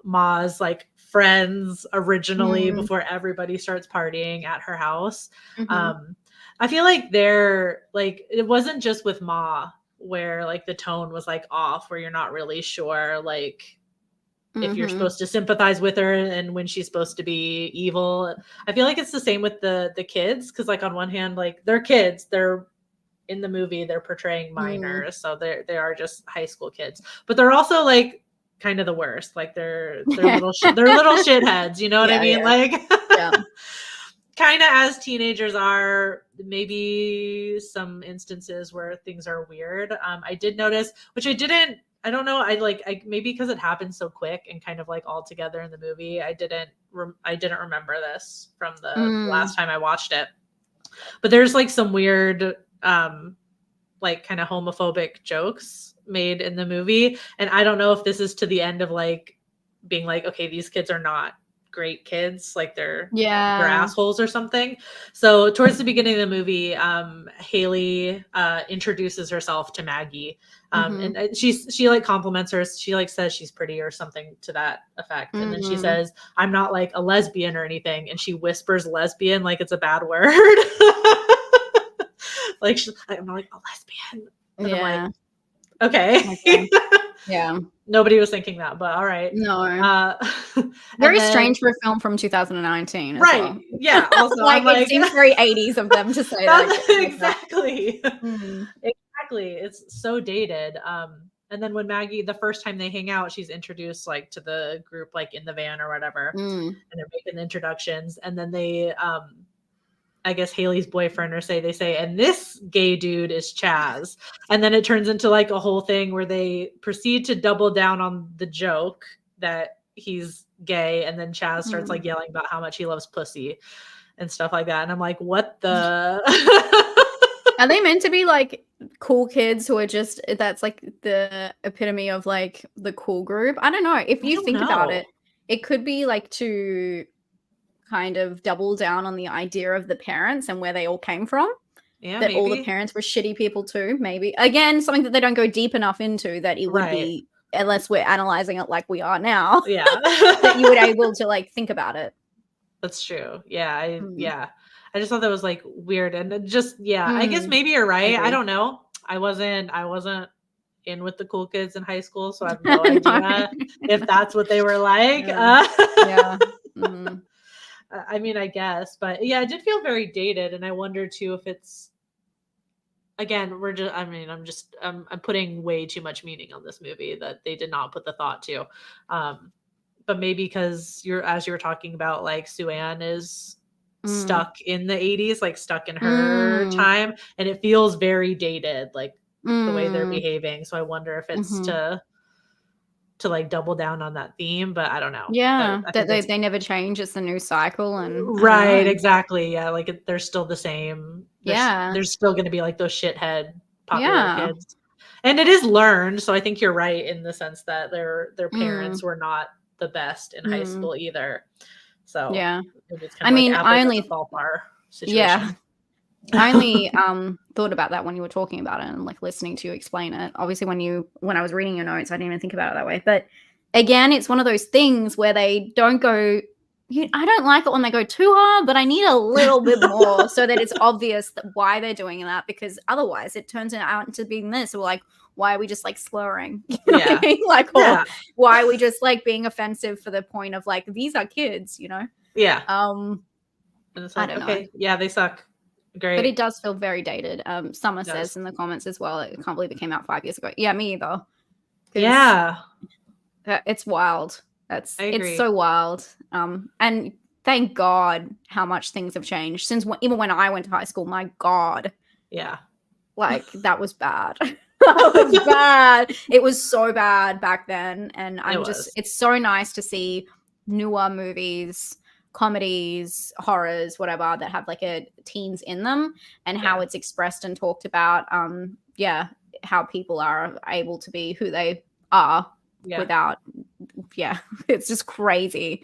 Ma's like friends originally before everybody starts partying at her house. I feel like they're like, it wasn't just with Ma where like the tone was like off, where you're not really sure like if you're supposed to sympathize with her and when she's supposed to be evil. I feel like it's the same with the kids, because like on one hand, like they're kids, they're in the movie, they're portraying minors, so they are just high school kids, but they're also like kind of the worst. Like they're little shitheads, you know what I mean? Like kind of as teenagers are, maybe some instances where things are weird. I did notice, which I don't know. I maybe because it happened so quick and kind of like all together in the movie, I didn't remember this from the last time I watched it. But there's like some weird, like kind of homophobic jokes made in the movie, and I don't know if this is to the end of like being like, okay, these kids are not great kids, like they're assholes or something. So towards the beginning of the movie, Haley introduces herself to Maggie, and she like compliments her. She like says she's pretty or something to that effect, and then she says, I'm not like a lesbian or anything, and she whispers lesbian like it's a bad word. Like I'm not like a lesbian, and I'm like, okay. Yeah. Nobody was thinking that, but all right. No. Very strange for a film from 2019. Right. Well. Yeah. Also, like it seems very 80s of them to say that. Exactly. Exactly. It's so dated. And then when Maggie, the first time they hang out, she's introduced like to the group, like in the van or whatever, and they're making the introductions. And then they, I guess Haley's boyfriend they say, and this gay dude is Chaz. And then it turns into like a whole thing where they proceed to double down on the joke that he's gay. And then Chaz starts like yelling about how much he loves pussy and stuff like that. And I'm like, what the? Are they meant to be like cool kids who are just, that's like the epitome of like the cool group? I don't know. If you think about it, it could be like to kind of double down on the idea of the parents and where they all came from. Yeah, that maybe. All the parents were shitty people too, maybe. Again, something that they don't go deep enough into, that it would be, unless we're analyzing it like we are now. Yeah. That you would able to like think about it. That's true. Yeah. I just thought that was like weird, and just I guess maybe you're right. I don't know. I wasn't in with the cool kids in high school, so I have no idea if that's what they were like. I mean, I guess, but yeah, it did feel very dated, and I wonder too if it's, again, I'm putting way too much meaning on this movie that they did not put the thought to, but maybe because as you were talking about, like Sue-Ann is stuck in the 80s, like stuck in her time, and it feels very dated, like the way they're behaving. So I wonder if it's to to like double down on that theme, but I don't know. Yeah, I that think they never change. It's a new cycle, and I don't right, know. exactly. Yeah, like they're still the same. Yeah. There's still going to be like those shithead popular Yeah. kids. And it is learned, so I think you're right in the sense that their parents Mm. were not the best in high school either. So Yeah. it's I kind of mean, like I apples only and salt bar yeah. situation. I only thought about that when you were talking about it and like listening to you explain it. Obviously, when I was reading your notes, I didn't even think about it that way. But again, it's one of those things where they don't go. I don't like it when they go too hard, but I need a little bit more so that it's obvious that why they're doing that. Because otherwise, it turns out into being this. Or like, why are we just like slurring? You know what I mean? Like, or why are we just like being offensive for the point of like these are kids? You know? Yeah. And it's like, I don't know. Yeah, they suck. Great. But it does feel very dated. Summer says in the comments as well, I can't believe it came out 5 years ago. Yeah, me either. Yeah. It's wild. It's so wild. And thank God how much things have changed since even when I went to high school. My God. Yeah. Like that was bad. That was bad. It was so bad back then. And it's so nice to see newer movies, comedies, horrors, whatever, that have like teens in them and how it's expressed and talked about. How people are able to be who they are without. It's just crazy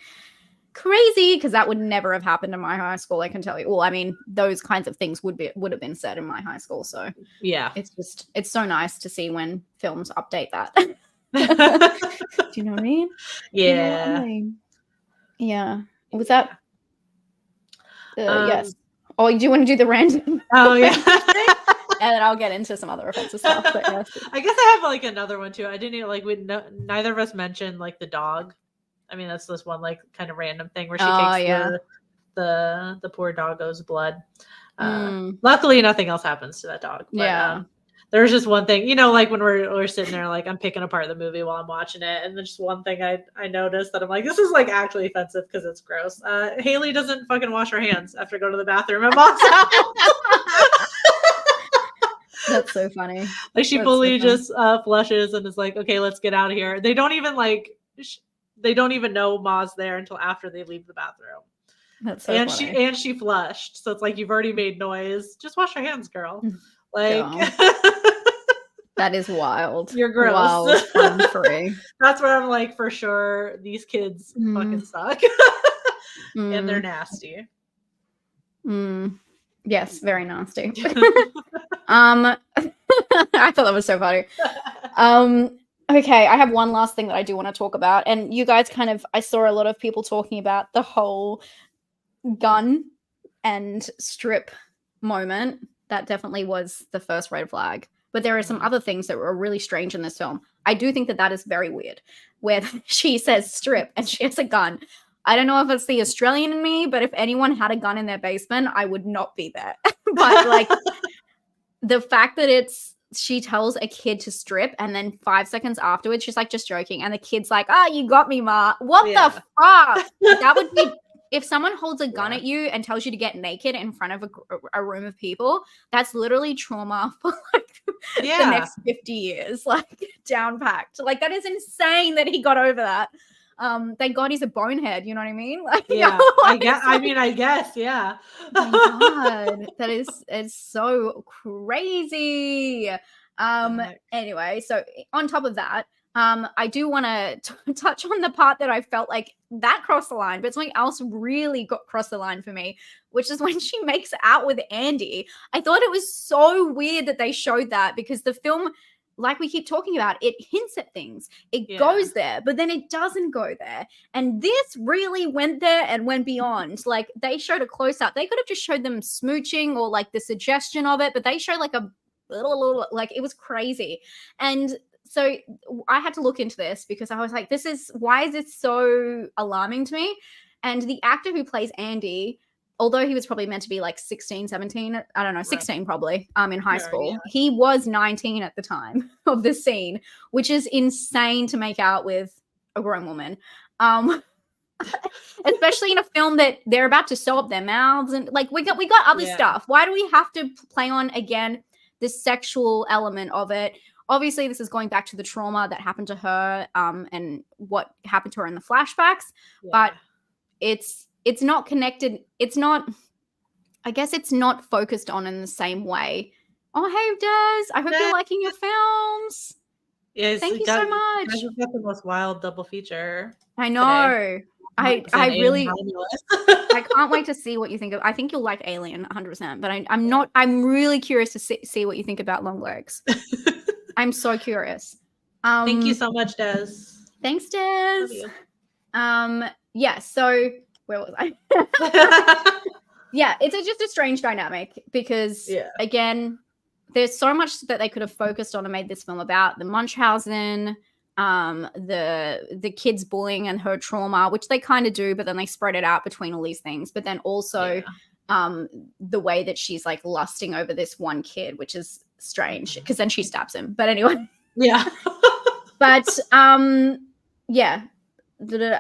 because that would never have happened in my high school. I can tell you. Well, I mean, those kinds of things would have been said in my high school. So yeah, it's so nice to see when films update that. Do you know what I mean? Yeah. You know what I mean? Yeah. Was that? Yes. Oh, do you want to do the random? Oh yeah. And then I'll get into some other offensive stuff. But yes. I guess I have like another one too. I didn't even like neither of us mentioned like the dog. I mean, that's this one like kind of random thing where she takes the poor doggo's blood. Luckily, nothing else happens to that dog. But, there's just one thing, you know, like when we're sitting there, like I'm picking apart the movie while I'm watching it, and there's just one thing I noticed that I'm like, this is like actually offensive because it's gross. Haley doesn't fucking wash her hands after going to the bathroom at mom's house. That's so funny. Like she fully just flushes and is like, okay, let's get out of here. They don't even they don't even know Ma's there until after they leave the bathroom. That's so funny. She flushed. So it's like, you've already made noise. Just wash your hands, girl. Like that is wild. You're gross. Wild, fun free. That's where I'm like, for sure, these kids fucking suck. And they're nasty. Yes, very nasty. I thought that was so funny. Okay, I have one last thing that I do want to talk about. And you guys I saw a lot of people talking about the whole gun and strip moment. That definitely was the first red flag. But there are some other things that were really strange in this film. I do think that is very weird, where she says strip and she has a gun. I don't know if it's the Australian in me, but if anyone had a gun in their basement, I would not be there. But like the fact that she tells a kid to strip and then 5 seconds afterwards, she's like, just joking. And the kid's like, you got me, Ma. What the fuck? That would be, if someone holds a gun at you and tells you to get naked in front of a room of people, that's literally trauma for like the next 50 years, like down packed. Like that is insane that he got over that. Thank God he's a bonehead, you know what I mean? Like, I guess, yeah. Oh my God, it's so crazy. Anyway, so on top of that, I do want to touch on the part that I felt like that crossed the line, but something else really crossed the line for me, which is when she makes out with Andy. I thought it was so weird that they showed that, because the film, like we keep talking about, it hints at things. It goes there, but then it doesn't go there. And this really went there and went beyond. Like they showed a close up. They could have just showed them smooching or like the suggestion of it, but they showed like a little, like it was crazy. And so I had to look into this because I was like, why is this so alarming to me? And the actor who plays Andy, although he was probably meant to be like 16, 17, I don't know, 16 probably, in high school. He was 19 at the time of the scene, which is insane to make out with a grown woman. Especially in a film that they're about to sew up their mouths and like we got other stuff. Why do we have to play on again the sexual element of it? obviously this is going back to the trauma that happened to her and what happened to her in the flashbacks, but it's not connected. It's not, I guess it's not focused on in the same way. Oh, hey, Des. I hope you're liking your films. Yeah, thank you so much. You got the most wild double feature. I know. Today. I really I can't wait to see what you think of. I think you'll like Alien 100%, but I'm really curious to see what you think about Longlegs. I'm so curious. Thank you so much, Des. Thanks, Des. Yeah, so where was I? Yeah, it's just a strange dynamic because again, there's so much that they could have focused on and made this film about. The Munchausen, the kids bullying and her trauma, which they kind of do, but then they spread it out between all these things. But then also the way that she's like lusting over this one kid, which is strange because then she stabs him. But anyway. Yeah. But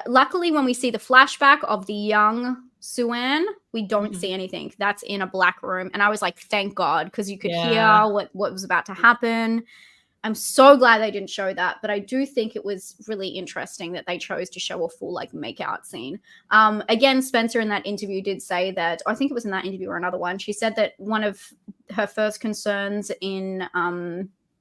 luckily when we see the flashback of the young Sue-Ann, we don't see anything. That's in a black room. And I was like, thank God, because you could hear what was about to happen. I'm so glad they didn't show that, but I do think it was really interesting that they chose to show a full like make-out scene. Again, Spencer in that interview did say that, I think it was in that interview or another one, she said that one of her first concerns in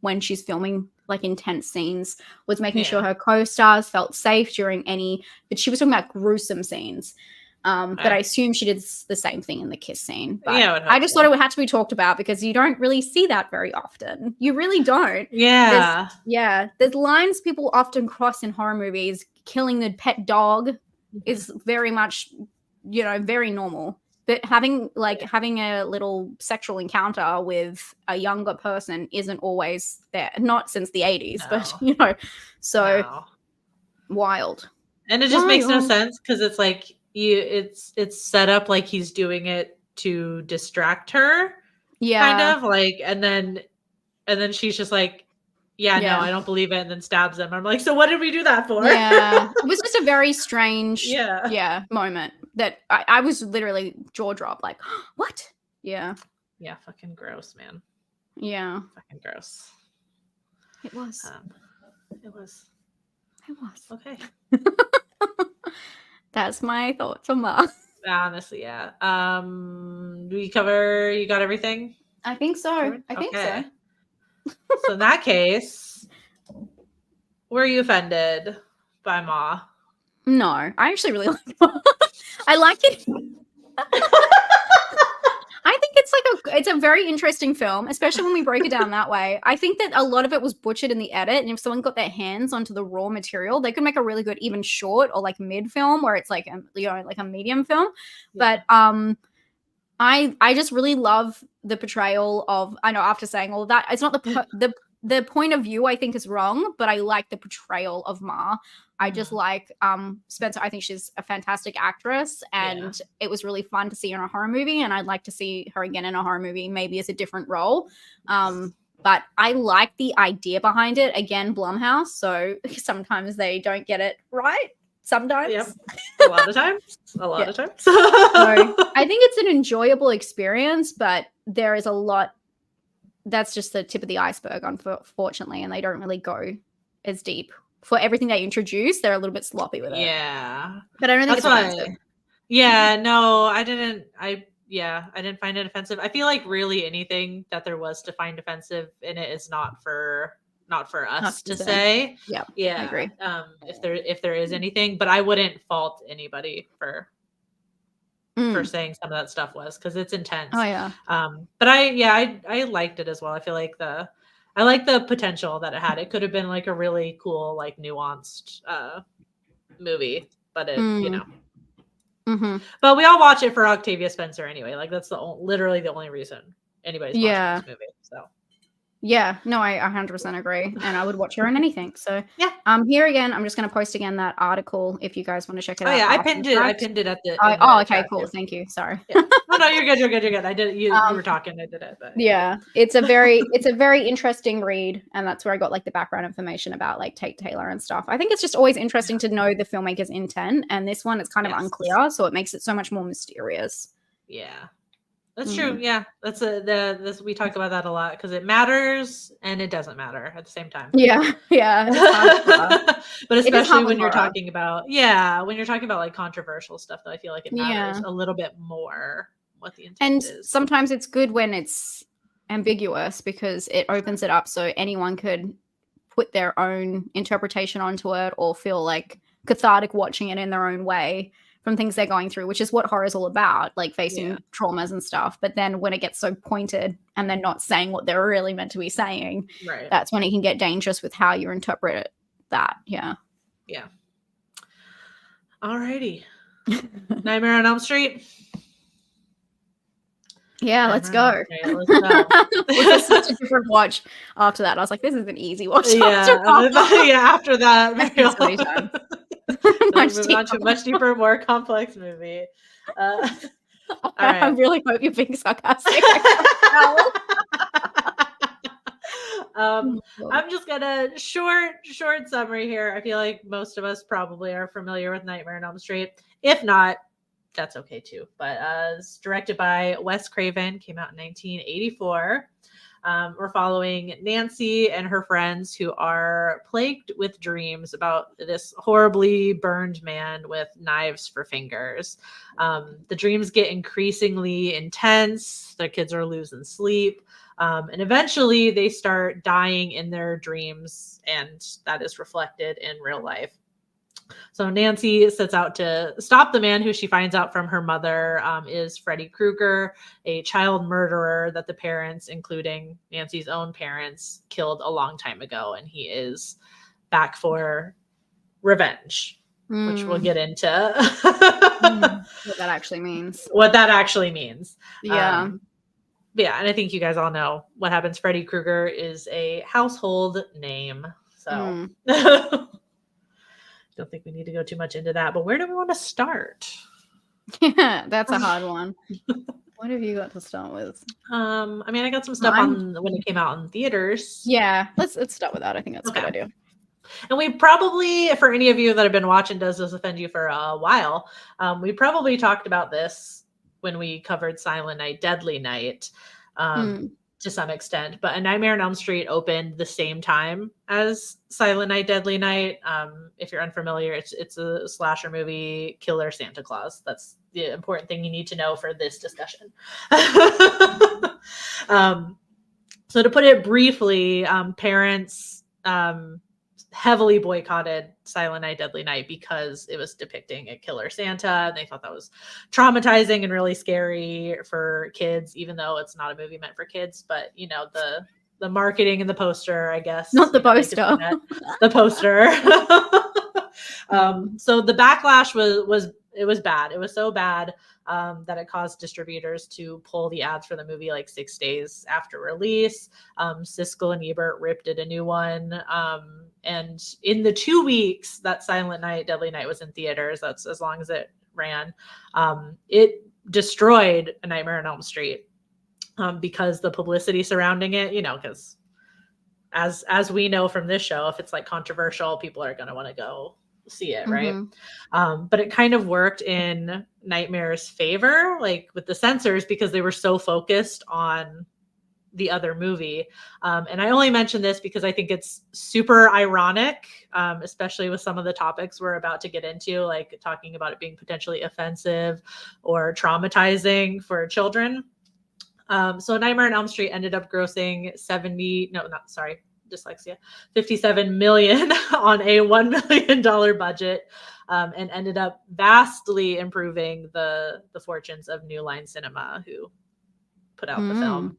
when she's filming like intense scenes was making sure her co-stars felt safe during any, but she was talking about gruesome scenes. But I assume she did the same thing in the kiss scene. But I just thought it had to be talked about because you don't really see that very often. You really don't. Yeah. There's lines people often cross in horror movies. Killing the pet dog is very much, very normal. But having a little sexual encounter with a younger person isn't always there. Not since the 80s, but wild. And it just makes no sense because it's like, it's set up like he's doing it to distract her, kind of like, and then she's just like, no, I don't believe it, and then stabs him. I'm like, so what did we do that for? It was just a very strange moment that I was literally jaw dropped, like, what? Fucking gross, man. Fucking gross. It was okay. That's my thoughts on that. Honestly, you got everything? I think so. I think so. So in that case, were you offended by Ma? No, I actually really like Ma. I like it. I think it's a very interesting film, especially when we break it down that way. I think that a lot of it was butchered in the edit, and if someone got their hands onto the raw material, they could make a really good even short or like mid film where it's like like a medium film. But I just really love the portrayal of, I know after saying all of that, it's not the point of view I think is wrong, but I like the portrayal of Ma. I just like Spencer. I think she's a fantastic actress, and it was really fun to see her in a horror movie, and I'd like to see her again in a horror movie, maybe as a different role. But I like the idea behind it. Again, Blumhouse, so sometimes they don't get it right. Sometimes. A lot of times. So I think it's an enjoyable experience, but there is a lot. That's just the tip of the iceberg, unfortunately, and they don't really go as deep. For everything they introduce, they're a little bit sloppy with it. Yeah. But I don't think it's offensive. No, I didn't. I didn't find it offensive. I feel like really anything that there was to find offensive in it is not for us to say. Yeah. I agree. If there is anything, but I wouldn't fault anybody for saying some of that stuff was, because it's intense. Oh yeah. But I liked it as well. I feel like I like the potential that it had. It could have been like a really cool, like nuanced movie, but it, But we all watch it for Octavia Spencer anyway. Like that's literally the only reason anybody's watching this movie. So. Yeah, no, I 100% agree, and I would watch her in anything. So here again, I'm just going to post again that article if you guys want to check it out. I pinned it. I pinned it at the. Okay, cool. Thank you. Sorry. No, you're good. You're good. I did. You were talking. I did it. But. Yeah, it's a very interesting read, and that's where I got like the background information about like Tate Taylor and stuff. I think it's just always interesting to know the filmmaker's intent, and this one it's kind of unclear, so it makes it so much more mysterious. Yeah. That's true. Yeah, that's this we talk about that a lot because it matters and it doesn't matter at the same time. Yeah. It's hard But It is especially hard when with you're horror. talking about like controversial stuff, though, I feel like it matters Yeah. a little bit more what the intent And is. sometimes it's good when it's ambiguous because it opens it up so anyone could put their own interpretation onto it or feel like cathartic watching it in their own way from things they're going through, which is what horror is all about, like facing traumas and stuff. But then when it gets so pointed and they're not saying what they're really meant to be saying, Right. that's when it can get dangerous with how you interpret that. Yeah. Alrighty. Nightmare on Elm Street. Yeah, let's go. Let's go. It was such a different watch after that. I was like, this is an easy watch. After that, Many times. moving on to a much deeper, more complex movie. All right. I really hope you're being sarcastic. I'm just gonna short summary here. I feel like most of us probably are familiar with Nightmare on Elm Street. If not, that's okay too. But it's directed by Wes Craven, came out in 1984. We're following Nancy and her friends who are plagued with dreams about this horribly burned man with knives for fingers. The dreams get increasingly intense. Their kids are losing sleep. And eventually they start dying in their dreams, and that is reflected in real life. So Nancy sets out to stop the man who she finds out from her mother is Freddy Krueger, a child murderer that the parents, including Nancy's own parents, killed a long time ago. And he is back for revenge, which we'll get into. What that actually means. Yeah. Yeah, and I think you guys all know what happens. Freddy Krueger is a household name. So don't think we need to go too much into that, but where do we want to start? Yeah, that's a hard one. What have you got to start with? I mean, I got some stuff on when it came out in theaters. Yeah, let's start with that. I think that's a good idea. And we probably, for any of you that have been watching Does This Offend You for a while, we probably talked about this when we covered Silent Night, Deadly Night. To some extent, but A Nightmare on Elm Street opened the same time as Silent Night, Deadly Night. If you're unfamiliar, it's a slasher movie, Killer Santa Claus. That's the important thing you need to know for this discussion. So to put it briefly, parents heavily boycotted Silent Night, Deadly Night because it was depicting a killer Santa. And they thought that was traumatizing and really scary for kids, even though it's not a movie meant for kids. But, you know, the marketing and the poster, I guess. Not the poster. The poster. So the backlash was bad. It was so bad that it caused distributors to pull the ads for the movie like 6 days after release. Siskel and Ebert ripped it a new one. And in the 2 weeks that Silent Night, Deadly Night was in theaters, that's as long as it ran, it destroyed A Nightmare on Elm Street because the publicity surrounding it, you know, because as we know from this show, if it's like controversial, people are going to want to go see it, right? But it kind of worked in Nightmare's favor, like with the censors, because they were so focused on the other movie. And I only mention this because I think it's super ironic, especially with some of the topics we're about to get into, like talking about it being potentially offensive or traumatizing for children. So Nightmare on Elm Street ended up grossing 57 million on a $1 million budget, and ended up vastly improving the fortunes of New Line Cinema, who put out the film.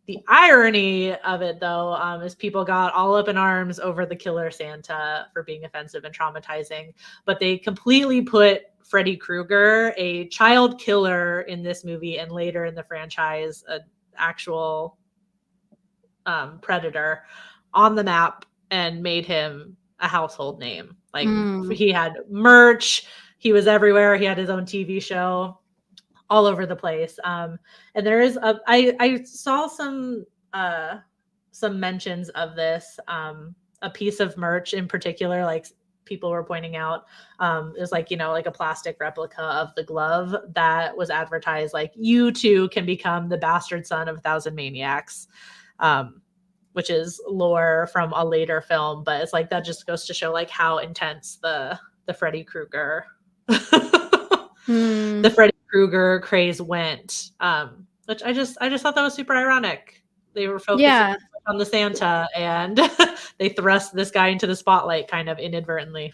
The irony of it, though, is people got all up in arms over the killer Santa for being offensive and traumatizing, but they completely put Freddy Krueger, a child killer in this movie and later in the franchise, an actual predator, on the map and made him a household name. Like he had merch, he was everywhere, he had his own TV show, all over the place. And there is I saw some mentions of this, a piece of merch in particular, like people were pointing out. It was like, like a plastic replica of the glove that was advertised like, you too can become the bastard son of 1,000 maniacs, which is lore from a later film. But it's like, that just goes to show like how intense the Freddy Krueger the Freddy Krueger craze went, which I just thought that was super ironic. They were focusing on the Santa, and they thrust this guy into the spotlight kind of inadvertently.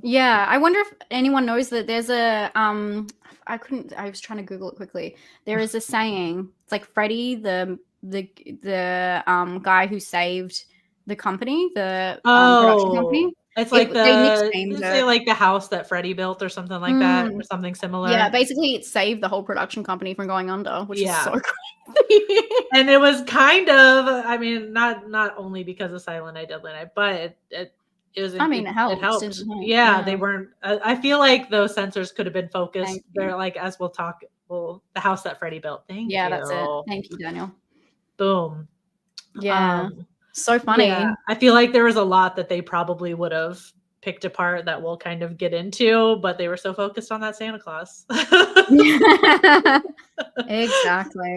Yeah, I wonder if anyone knows that there's a I was trying to Google it quickly. There is a saying. It's like Freddy, the guy who saved the company, the production company. It's like like the house that Freddy built or something like that, or something similar. Yeah, basically it saved the whole production company from going under, which is so crazy. And it was kind of, I mean, not only because of Silent Night, Deadly Night, but it was. I mean, it helped. Yeah, they weren't. I feel like those sensors could have been focused. They're like, as we'll talk. Well, the house that Freddy built. Thank you. Yeah, that's it. Thank you, Daniel. Boom. Yeah. So funny. Yeah, I feel like there was a lot that they probably would have picked apart that we'll kind of get into, but they were so focused on that Santa Claus. Exactly.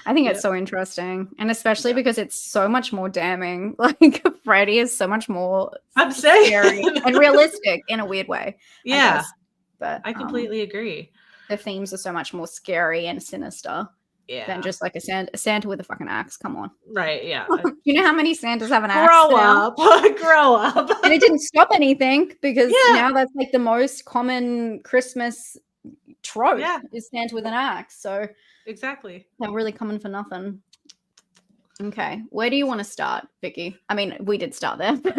I think it's so interesting, and especially because it's so much more damning. Like Freddy is so much more scary and realistic in a weird way. Yeah, but I completely agree. The themes are so much more scary and sinister. Yeah. Than just like a Santa with a fucking axe. Come on. Right, yeah. You know how many Santas have an axe? Grow up. And it didn't stop anything, because now that's like the most common Christmas trope is Santa with an axe. So exactly. They're really coming for nothing. Okay. Where do you want to start, Vicky? I mean, we did start there. But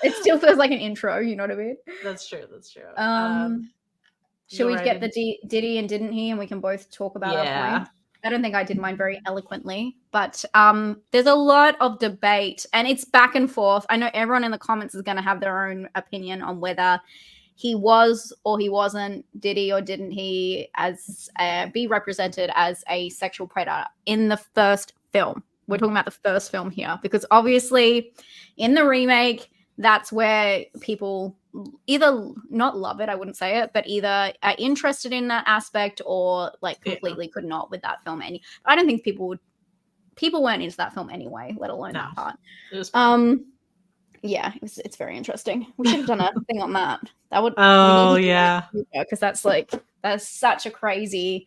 it still feels like an intro, you know what I mean? That's true. Should we get the did he and didn't he, and we can both talk about our point? I don't think I did mine very eloquently, but there's a lot of debate, and it's back and forth. I know everyone in the comments is going to have their own opinion on whether he was or he wasn't, did he or didn't he, as be represented as a sexual predator in the first film. We're talking about the first film here, because obviously in the remake, that's where people either not love it, I wouldn't say it, but either are interested in that aspect or like completely could not with that film. I don't think people weren't into that film anyway, let alone that part. Yeah, it's very interesting. We should have done a thing on that. That would because that's such a crazy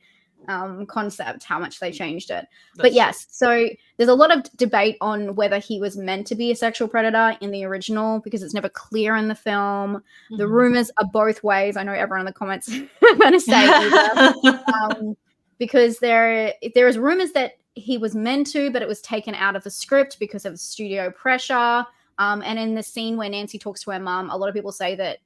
concept, how much they changed it. But yes, so there's a lot of debate on whether he was meant to be a sexual predator in the original, because it's never clear in the film. Mm-hmm. The rumors are both ways. I know everyone in the comments are going to say either. Because there is rumors that he was meant to, but it was taken out of the script because of studio pressure. And in the scene where Nancy talks to her mom, a lot of people say that,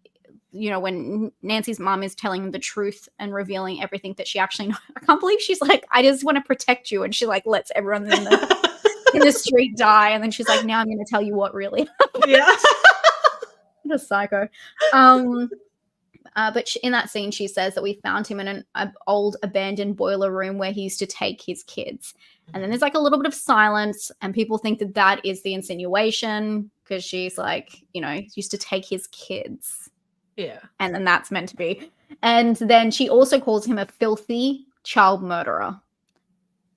when Nancy's mom is telling the truth and revealing everything that she actually knows, I can't believe she's like, I just want to protect you. And she like lets everyone in the street die. And then she's like, now I'm going to tell you what really happened. Yeah. What a psycho. But in that scene, she says that we found him in an old abandoned boiler room where he used to take his kids. And then there's like a little bit of silence, and people think that that is the insinuation, because she's like, used to take his kids. Yeah. And then that's meant to be. And then she also calls him a filthy child murderer.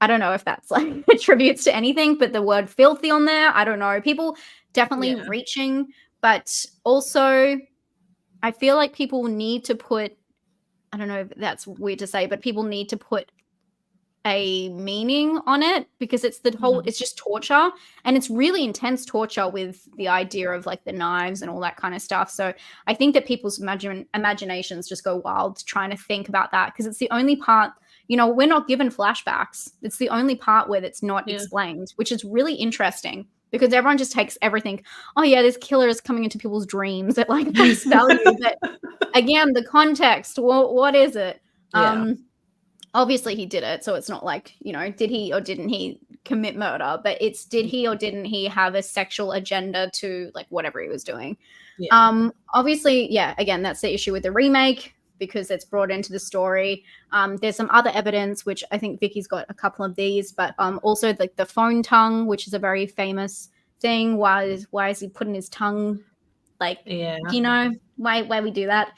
I don't know if that's like attributes to anything, but the word filthy on there, I don't know. People definitely reaching, but also I feel like people need to put, I don't know if that's weird to say, but people need to put a meaning on it, because it's the whole, it's just torture, and it's really intense torture with the idea of like the knives and all that kind of stuff. So I think that people's imaginations just go wild trying to think about that, because it's the only part, we're not given flashbacks. It's the only part where it's not explained, which is really interesting, because everyone just takes everything. Oh yeah, this killer is coming into people's dreams at like face value. But again, the context, what is it? Yeah. Obviously he did it, so it's not like, did he or didn't he commit murder, but it's did he or didn't he have a sexual agenda to like whatever he was doing. Obviously, again, that's the issue with the remake, because it's brought into the story. There's some other evidence, which I think Vicky's got a couple of these, but also like the phone tongue, which is a very famous thing. Why is he putting his tongue, like, you know, why we do that?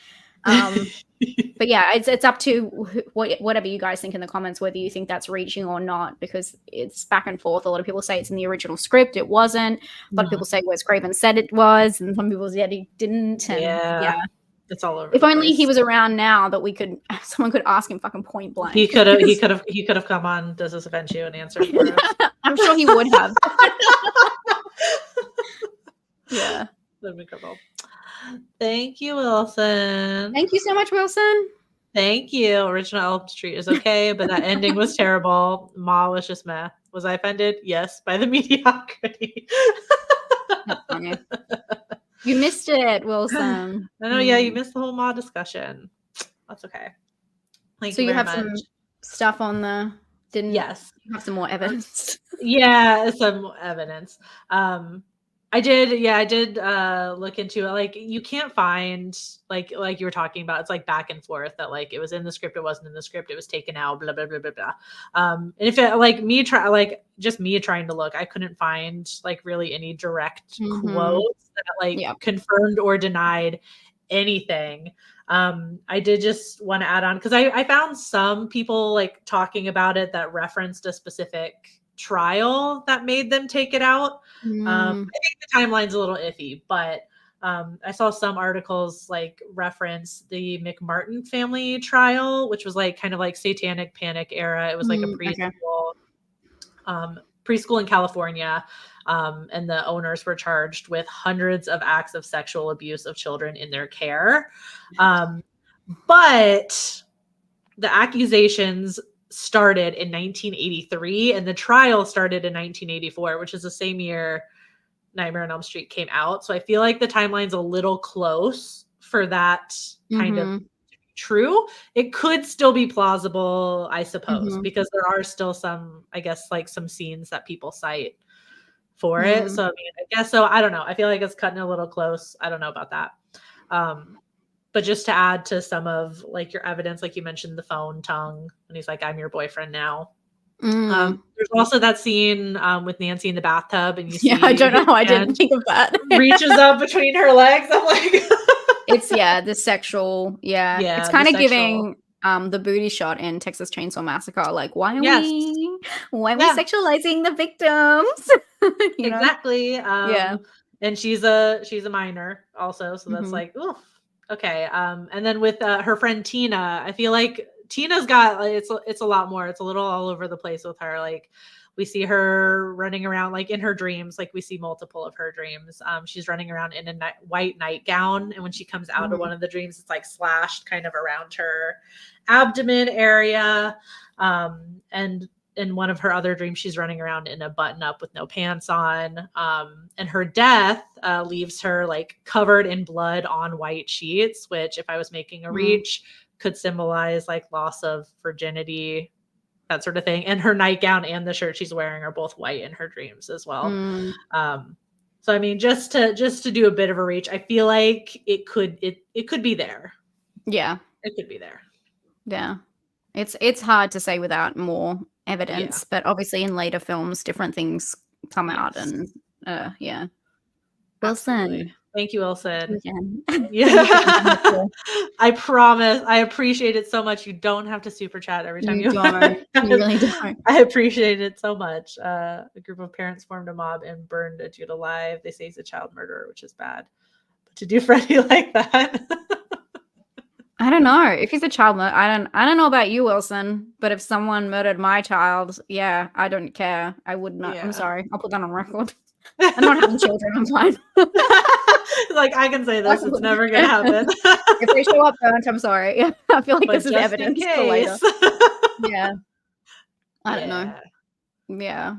But yeah, it's up to whatever you guys think in the comments, whether you think that's reaching or not, because it's back and forth. A lot of people say it's in the original script. It wasn't. A lot of people say Wes Craven said it was, and some people said he didn't. And yeah. It's all over. If only he was around now, that someone could ask him fucking point blank. He could have come on Does This Offend You and answered for us. I'm sure he would have. Yeah. That'd be cool. Thank you, Wilson. Thank you so much, Wilson. Thank you. Original Elm Street is okay, but that ending was terrible. Ma was just meh. Was I offended? Yes, by the mediocrity. That's funny. You missed it, Wilson. I know, yeah, you missed the whole Ma discussion. That's okay. So you have some stuff on the Yes. You have some more evidence. Yeah, some evidence. I did look into it. Like, you can't find like you were talking about, it's like back and forth that like it was in the script, it wasn't in the script, it was taken out, blah blah blah blah blah. And if it like me trying to look, I couldn't find like really any direct quotes that like confirmed or denied anything. I did just want to add on, because I found some people like talking about it that referenced a specific trial that made them take it out. I think the timeline's a little iffy, but I saw some articles like reference the McMartin family trial, which was like kind of like Satanic Panic era. It was like a preschool in California. And the owners were charged with hundreds of acts of sexual abuse of children in their care. But the accusations started in 1983 and the trial started in 1984, which is the same year Nightmare on Elm Street came out. So I feel like the timeline's a little close for that kind of to be true. It could still be plausible, I suppose, because there are still some, I guess, like some scenes that people cite for it. So I mean, I guess so. I don't know. I feel like it's cutting a little close. I don't know about that. But just to add to some of like your evidence, like you mentioned the phone tongue, and he's like, "I'm your boyfriend now." There's also that scene with Nancy in the bathtub, and you see, I don't know. I didn't think of that. Reaches up between her legs. I'm like, it's the sexual. Yeah. It's kind of giving the booty shot in Texas Chainsaw Massacre. Like, why are we sexualizing the victims? Exactly. And she's a minor also, so that's like, oof. Okay. And then with her friend Tina, I feel like Tina's got it's a lot more. It's a little all over the place with her. Like, we see her running around like in her dreams. Like, we see multiple of her dreams. She's running around in a white nightgown, and when she comes out of one of the dreams, it's like slashed kind of around her abdomen area. And in one of her other dreams, she's running around in a button up with no pants on. And her death leaves her like covered in blood on white sheets, which if I was making a reach could symbolize like loss of virginity, that sort of thing. And her nightgown and the shirt she's wearing are both white in her dreams as well. So I mean, just to do a bit of a reach, I feel like it could be there. Yeah, it could be there. Yeah, it's hard to say without more evidence, but obviously in later films different things come out, and Wilson, thank you, Wilson. I promise, I appreciate it so much. You don't have to super chat every time you really don't. I appreciate it so much. A group of parents formed a mob and burned a dude alive. They say he's a child murderer, which is bad, but to do Freddy like that. I don't know if he's a child murderer. I don't know about you, Wilson, but if someone murdered my child, I don't care. I would not. I'm sorry. I'll put that on record. I'm not having children. I'm fine. Like, I can say this. It's never gonna happen. If they show up burnt, I'm sorry. I feel like this is evidence for later. I don't know. Yeah.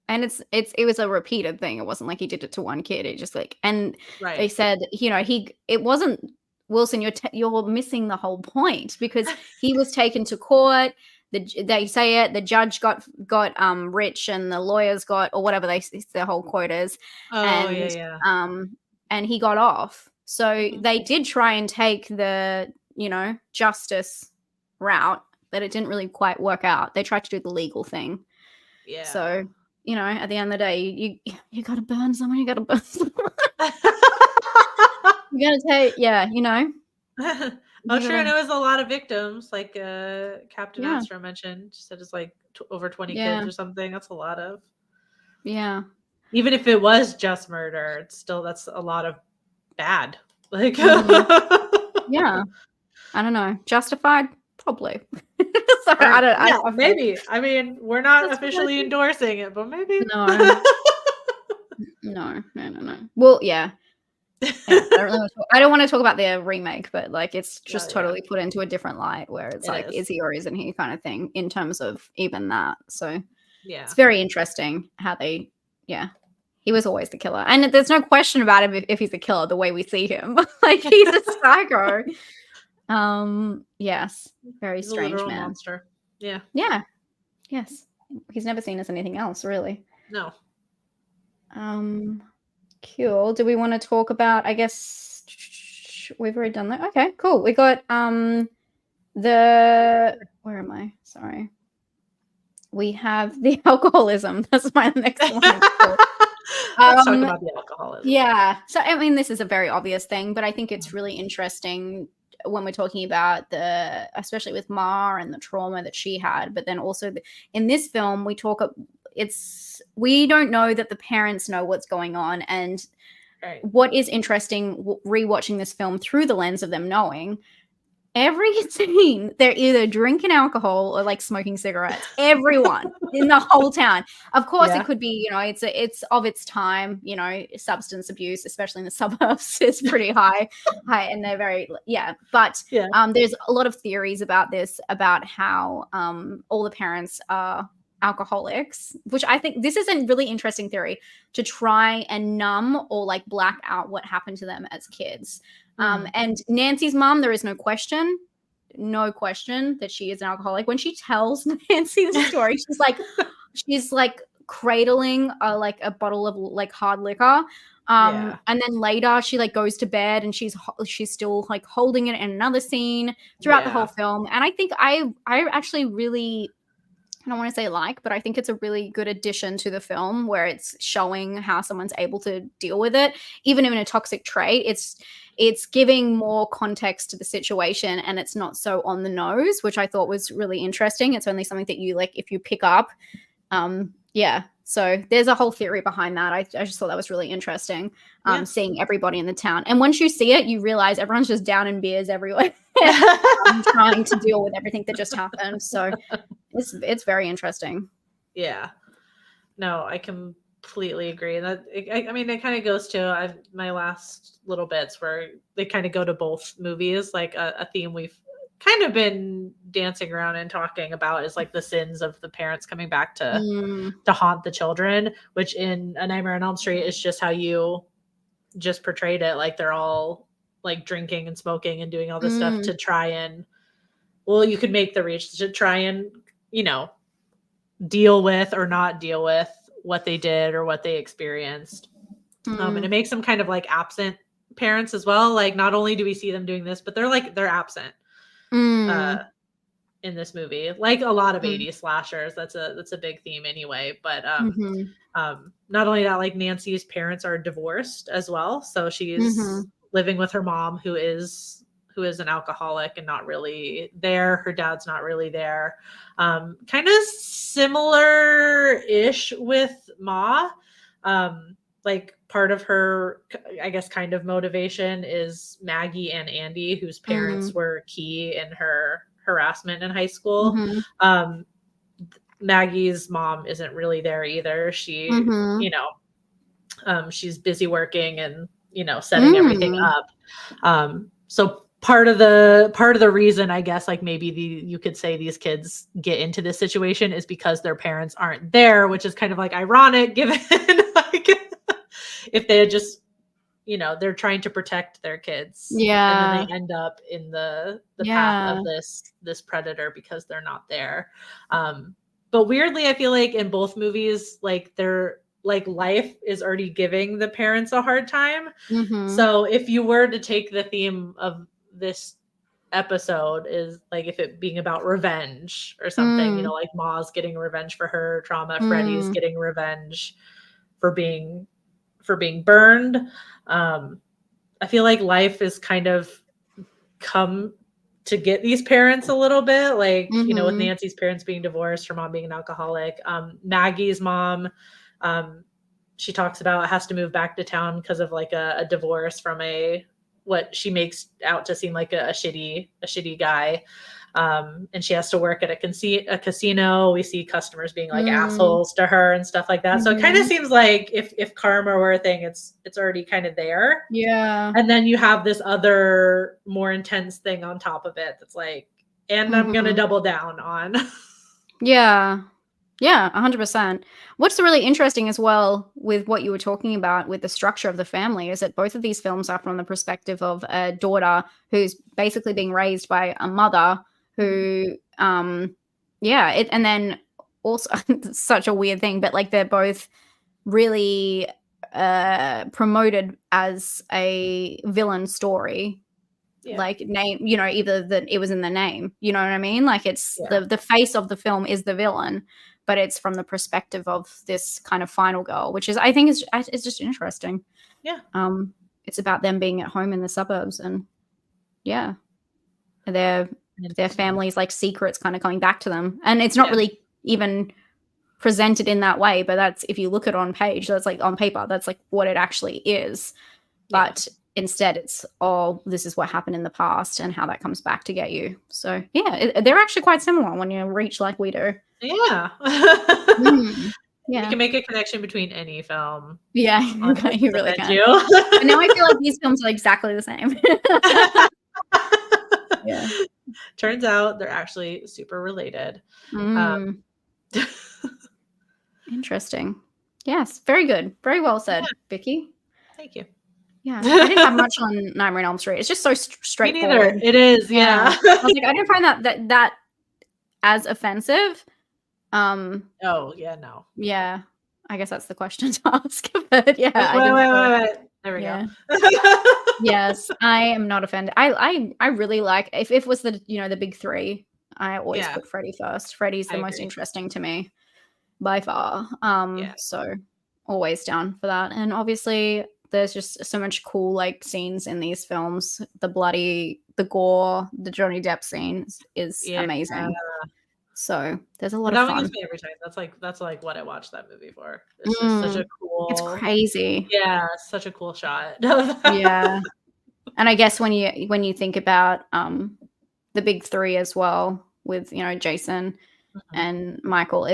And it was a repeated thing. It wasn't like he did it to one kid. It just like, and they said, it wasn't Wilson. You're missing the whole point, because he was taken to court. They say it. The judge got rich, and the lawyers got, or whatever their whole quote is. And he got off. So they did try and take the justice route, but it didn't really quite work out. They tried to do the legal thing. Yeah. So you know, at the end of the day, you gotta burn someone, you gotta burn someone. You gotta take, yeah, you know. Oh, You sure. And gotta, it was a lot of victims, like Captain yeah, Astro mentioned. She said it's like over 20 yeah, kids or something. That's a lot of. yeah. Even if it was just murder, it's still that's a lot of bad. Like, Mhm. Yeah. I don't know. Justified? Probably. So or I yeah, don't think maybe. I mean, we're not that's what I officially think. endorsing it, but maybe. No, no. Well, yeah. Yeah, I don't want to talk about the remake, but like it's Yeah, just yeah, totally put into a different light where it's it like, is is. he or isn't he kind of thing in terms of even that. So Yeah. it's very interesting how they, yeah, he was always the killer. And there's no question about him if he's a killer, the way we see him. Like he's a psycho. Yes, very He's a strange literal man. monster. Yeah. Yeah, yes. He's never seen as anything else, really. No. Cool. Do we want to talk about, I guess we've already done that. Okay, cool. We got the where am I? Sorry. We have the alcoholism. That's my next one. Let's talk about the alcoholism. Yeah. So I mean, this is a very obvious thing, but I think it's really interesting when we're talking about especially with Ma and the trauma that she had, but then also in this film, we don't know that the parents know what's going on. And Right. what is interesting, rewatching this film through the lens of them knowing, every scene, they're either drinking alcohol or like smoking cigarettes. Everyone in the whole town. Of course, Yeah. it could be, you know, it's of its time. You know, substance abuse, especially in the suburbs, is pretty high, and they're very, yeah. But Yeah. there's a lot of theories about this, about how all the parents are alcoholics, which I think this is a really interesting theory to try and numb or like black out what happened to them as kids. And Nancy's mom, there is no question that she is an alcoholic. When she tells Nancy the story, she's like cradling a bottle of like hard liquor. Yeah. And then later she like goes to bed and she's still like holding it in another scene throughout the whole film. And I think I actually really, I don't want to say but I think it's a really good addition to the film where it's showing how someone's able to deal with it, even in a toxic trait. It's giving more context to the situation and it's not so on the nose, which I thought was really interesting. It's only something that you like if you pick up. Yeah. So there's a whole theory behind that. I just thought that was really interesting, seeing everybody in the town. And once you see it, you realize everyone's just down in beers everywhere, trying to deal with everything that just happened. So it's very interesting. Yeah. No, I completely agree. That I mean, it kind of goes to my last little bits where they kind of go to both movies. Like a theme we've kind of been dancing around and talking about is like the sins of the parents coming back to haunt the children, which in A Nightmare on Elm Street is just how you just portrayed it. Like they're all like drinking and smoking and doing all this stuff to try and, well, you could make the reach to try and, you know, deal with or not deal with what they did or what they experienced. And it makes them kind of like absent parents as well. Like not only do we see them doing this, but they're absent in this movie. Like a lot of 80s slashers, that's a big theme anyway. But not only that, like Nancy's parents are divorced as well, so she's living with her mom who is an alcoholic and not really there. Her dad's not really there. Kind of similar-ish with Ma. Like part of her, I guess, kind of motivation is Maggie and Andy, whose parents were key in her harassment in high school. Maggie's mom isn't really there either. She, you know, she's busy working and, you know, setting everything up. So part of the reason, I guess, like maybe you could say these kids get into this situation is because their parents aren't there, which is kind of like ironic given like if they had just, you know, they're trying to protect their kids. Yeah. And then they end up in the path of this predator because they're not there. But weirdly, I feel like in both movies, like they're like life is already giving the parents a hard time. So if you were to take the theme of this episode is like if it being about revenge or something, you know, like Ma's getting revenge for her trauma, Freddy's getting revenge for being burned. I feel like life is kind of come to get these parents a little bit, like, you know, with Nancy's parents being divorced, her mom being an alcoholic. Maggie's mom, she talks about has to move back to town because of like a divorce from what she makes out to seem like a shitty guy. And she has to work at a casino. We see customers being like assholes to her and stuff like that. So it kind of seems like if karma were a thing, it's already kind of there. Yeah. And then you have this other more intense thing on top of it that's like, and I'm going to double down on. Yeah. Yeah, 100%. What's really interesting as well with what you were talking about with the structure of the family is that both of these films are from the perspective of a daughter who's basically being raised by a mother who, and then also such a weird thing, but like they're both really promoted as a villain story. Yeah. Like name, you know, either that it was in the name, you know what I mean? Like it's the face of the film is the villain, but it's from the perspective of this kind of final girl, which is, I think it's just interesting. Yeah. It's about them being at home in the suburbs and their family's like secrets kind of coming back to them. And it's not really even presented in that way, but that's, if you look at it on page, that's like on paper, that's like what it actually is. Yeah. But instead it's this is what happened in the past and how that comes back to get you. So they're actually quite similar when you reach like we do. Yeah. Yeah. You can make a connection between any film. Yeah, you really can. And now I feel like these films are exactly the same. Yeah. Turns out they're actually super related. Interesting. Yes, very good. Very well said, Vicky. Thank you. Yeah, I didn't have much on Nightmare on Elm Street. It's just so straightforward. Me neither. It is, yeah. I was like, I didn't find that as offensive. Oh, yeah, no. Yeah, I guess that's the question to ask. But yeah, wait. There we go. Yes, I am not offended. I really like if it was the big three. I always put Freddy first. Freddy's the most interesting to me by far. So always down for that. And obviously there's just so much cool like scenes in these films. The bloody, the gore, the Johnny Depp scenes is amazing. So there's a lot of fun. That one gives me every time. That's like what I watched that movie for. It's just such a cool. It's crazy. Yeah, such a cool shot. Yeah, and I guess when you think about the big three as well with Jason and Michael,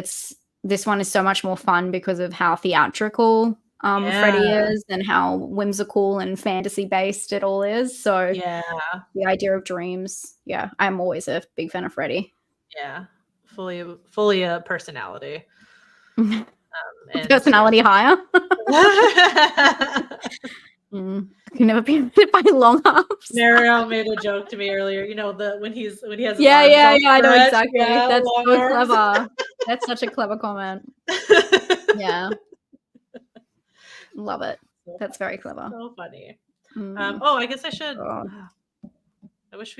this one is so much more fun because of how theatrical Freddy is and how whimsical and fantasy based it all is. So the idea of dreams. Yeah, I'm always a big fan of Freddy. Yeah. Fully a personality. Personality higher. Can never be hit by long arms. Marielle made a joke to me earlier. When he has I know exactly. That's so clever. That's such a clever comment. Yeah, love it. That's very clever. So funny. I guess I should. I wish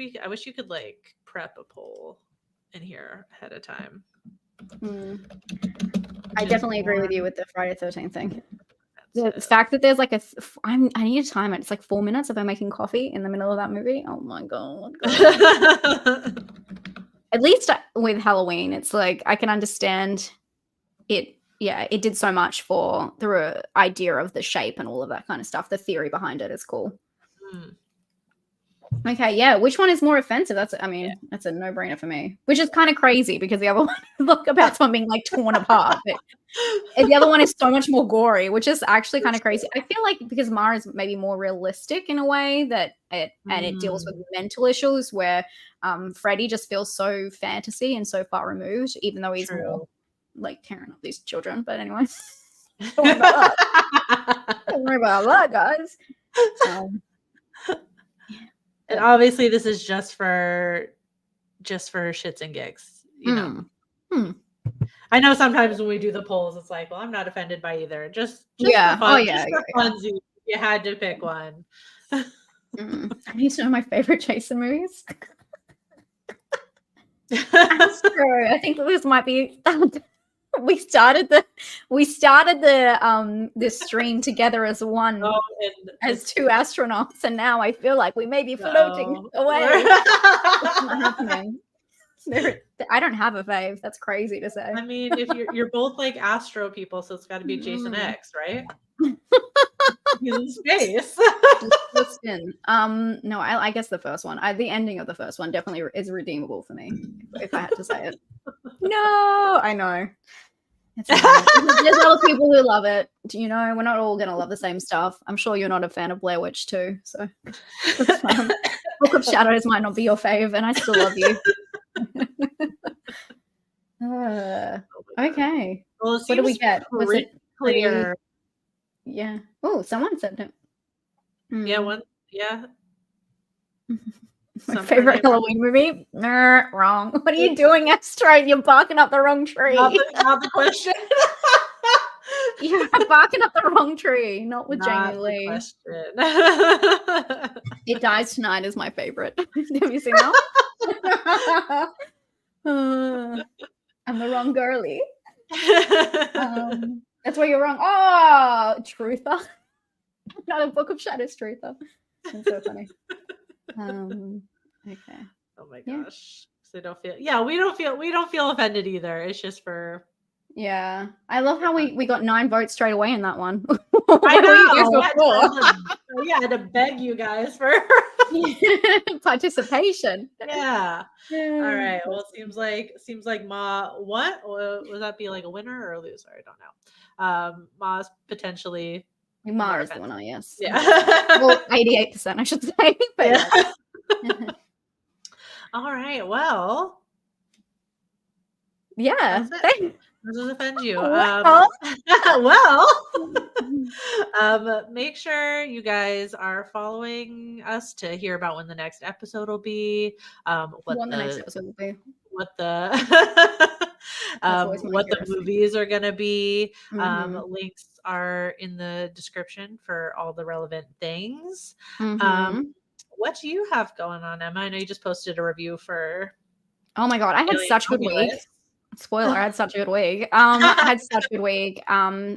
you could like prep a poll in here ahead of time. I definitely agree with you with the Friday 13th thing. The fact that there's like I need to time it. It's like 4 minutes of her making coffee in the middle of that movie. Oh my god. At least with Halloween, it's like I can understand it. Yeah, it did so much for the idea of the shape and all of that kind of stuff. The theory behind it is cool. Okay, yeah. Which one is more offensive? That's a no-brainer for me. Which is kind of crazy because the other one, look about someone being like torn apart. But the other one is so much more gory, which is actually kind of crazy. I feel like because Mara is maybe more realistic in a way that it deals with mental issues, where Freddy just feels so fantasy and so far removed, even though he's more like tearing up these children. But anyway, don't worry about that. Don't worry about that, guys. And obviously this is just for shits and gigs, I know sometimes when we do the polls, it's like, well, I'm not offended by either. Just for fun. Just for funsies. You had to pick one. I need to know my favorite Jason movies. Astro. I think this might be. We started the this stream together as one, as two astronauts, and now I feel like we may be floating away. It's not happening. I don't have a fave. That's crazy to say. I mean, if you're both like Astro people, so it's got to be Jason X, right? He's in space. Listen, no, I guess the first one. The ending of the first one definitely is redeemable for me, if I had to say it. No, I know. There's other people who love it. You know, we're not all gonna love the same stuff. I'm sure you're not a fan of Blair Witch 2, so Book of Shadows might not be your fave, and I still love you. Okay. Well, what do we get? Was it clear? Yeah. Oh, someone said it. Yeah, one. Yeah. My favorite Halloween movie? Wrong. What are you doing, Astro? You're barking up the wrong tree. Not the question. You're barking up the wrong tree. Not with Not Jamie Lee. Question. It Dies Tonight is my favorite. Have you seen that? I'm the wrong girly. That's why you're wrong. Oh, Truther. Not a Book of Shadows, Truther. That's so funny. Okay. Oh my gosh. So don't feel. Yeah, we don't feel offended either. It's just for. Yeah, I love how we got 9 votes straight away in that one. I know. I had to beg you guys for participation. Yeah. All right. Well, it seems like Ma. What would that be, like a winner or a loser? I don't know. Ma's potentially. Ma is the winner. Yes. Yeah. Well, 88%, I should say. But yeah. All right. Well. Yeah. Does offend you? Well. Make sure you guys are following us to hear about when the next episode will be. What the next episode will be. What the movies are gonna be. Links are in the description for all the relevant things. What do you have going on, Emma? I know you just posted a review for. Oh my god, I had such a good week. Spoiler, I had such a good week. I had such a good week.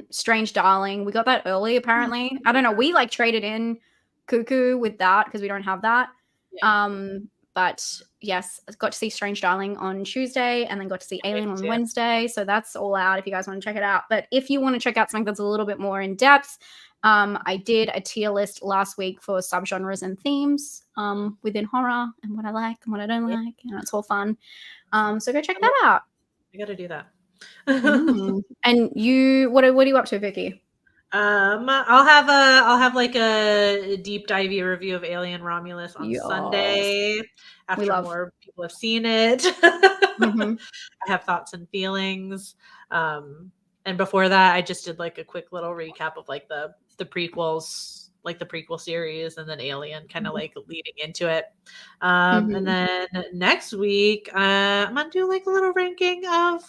Strange Darling. We got that early, apparently. I don't know. We like traded in Cuckoo with that because we don't have that. Yeah. But yes, I got to see Strange Darling on Tuesday and then got to see Alien on Wednesday. So that's all out if you guys want to check it out. But if you want to check out something that's a little bit more in depth, I did a tier list last week for subgenres and themes within horror and what I like and what I don't like. And it's all fun. So go check that out. I got to do that. And you, what are you up to, Vicky? I'll have like a deep divey review of Alien Romulus on Sunday after more people have seen it. I have thoughts and feelings. And before that, I just did like a quick little recap of like the prequels, like the prequel series, and then Alien kind of like leading into it. And then next week, I'm gonna do like a little ranking of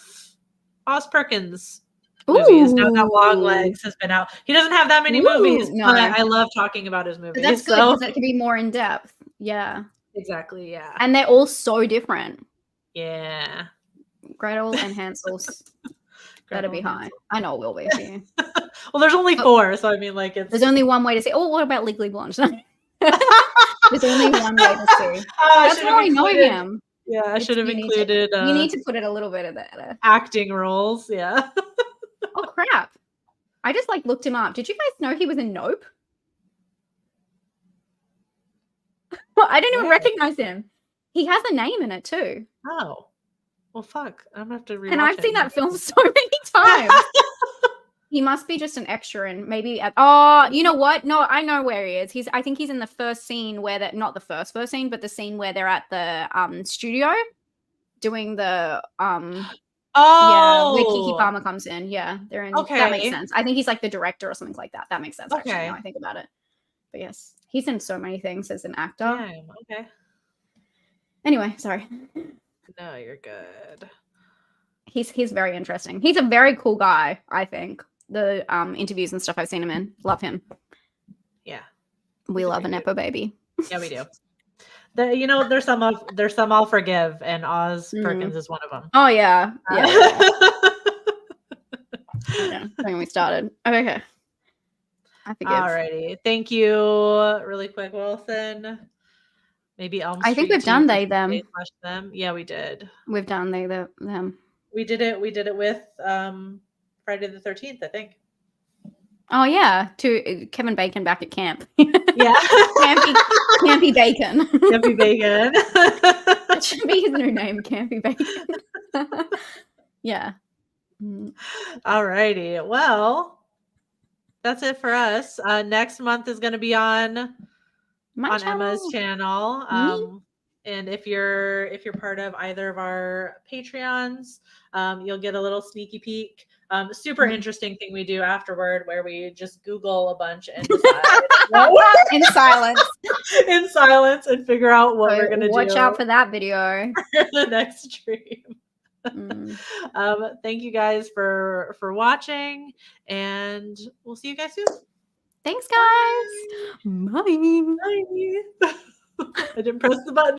Oz Perkins movies. Now that Longlegs has been out, he doesn't have that many movies, but I love talking about his movies. But that's good because that can be more in depth. Yeah, exactly. Yeah, and they're all so different. Yeah, Gretel and Hansel's better be high. I know it will be for you. Well, there's only 4, so I mean, like, it's. There's only one way to see. Oh, what about Legally Blonde? There's only one way to see. That's how I know him. Yeah, I should have included. You need to put it a little bit of that. Acting roles, yeah. Oh crap! I just like looked him up. Did you guys know he was in Nope? Well, I didn't even recognize him. He has a name in it too. Oh, well, fuck! I'm gonna have to rewatch And I've seen that film so many times. He must be just an extra and maybe you know what? No, I know where he is. I think he's in the first scene where that not the first scene, but the scene where they're at the studio doing the where Kiki Palmer comes in. Yeah, they're in. Okay. That makes sense. I think he's like the director or something like that. That makes sense. Actually, now I think about it. But yes, he's in so many things as an actor. Yeah, okay. Anyway, sorry. No, you're good. He's very interesting. He's a very cool guy, I think. The interviews and stuff I've seen him in. Love him. Yeah. We love a Nepo baby. Yeah, we do. There's some I'll forgive, and Oz Perkins is one of them. Oh yeah. Yeah. When we started. Okay. I forgive. Alrighty. Thank you. Really quick, Wilson. Maybe Elm Street. I think we've done they them. Them. Yeah, we did. We've done they them. We did it with Friday the 13th, I think. Oh yeah, to Kevin Bacon back at camp. Yeah. Campy Bacon. Campy Bacon. That should be his new name, Campy Bacon. Yeah. Alrighty. Well, that's it for us. Next month is going to be on Emma's channel. And if you're part of either of our Patreons, you'll get a little sneaky peek. Super interesting thing we do afterward, where we just Google a bunch and decide in silence, and figure out what we're gonna do. Watch out for that video. The next stream. Thank you guys for watching, and we'll see you guys soon. Thanks, guys. Bye. Bye. I didn't press the button.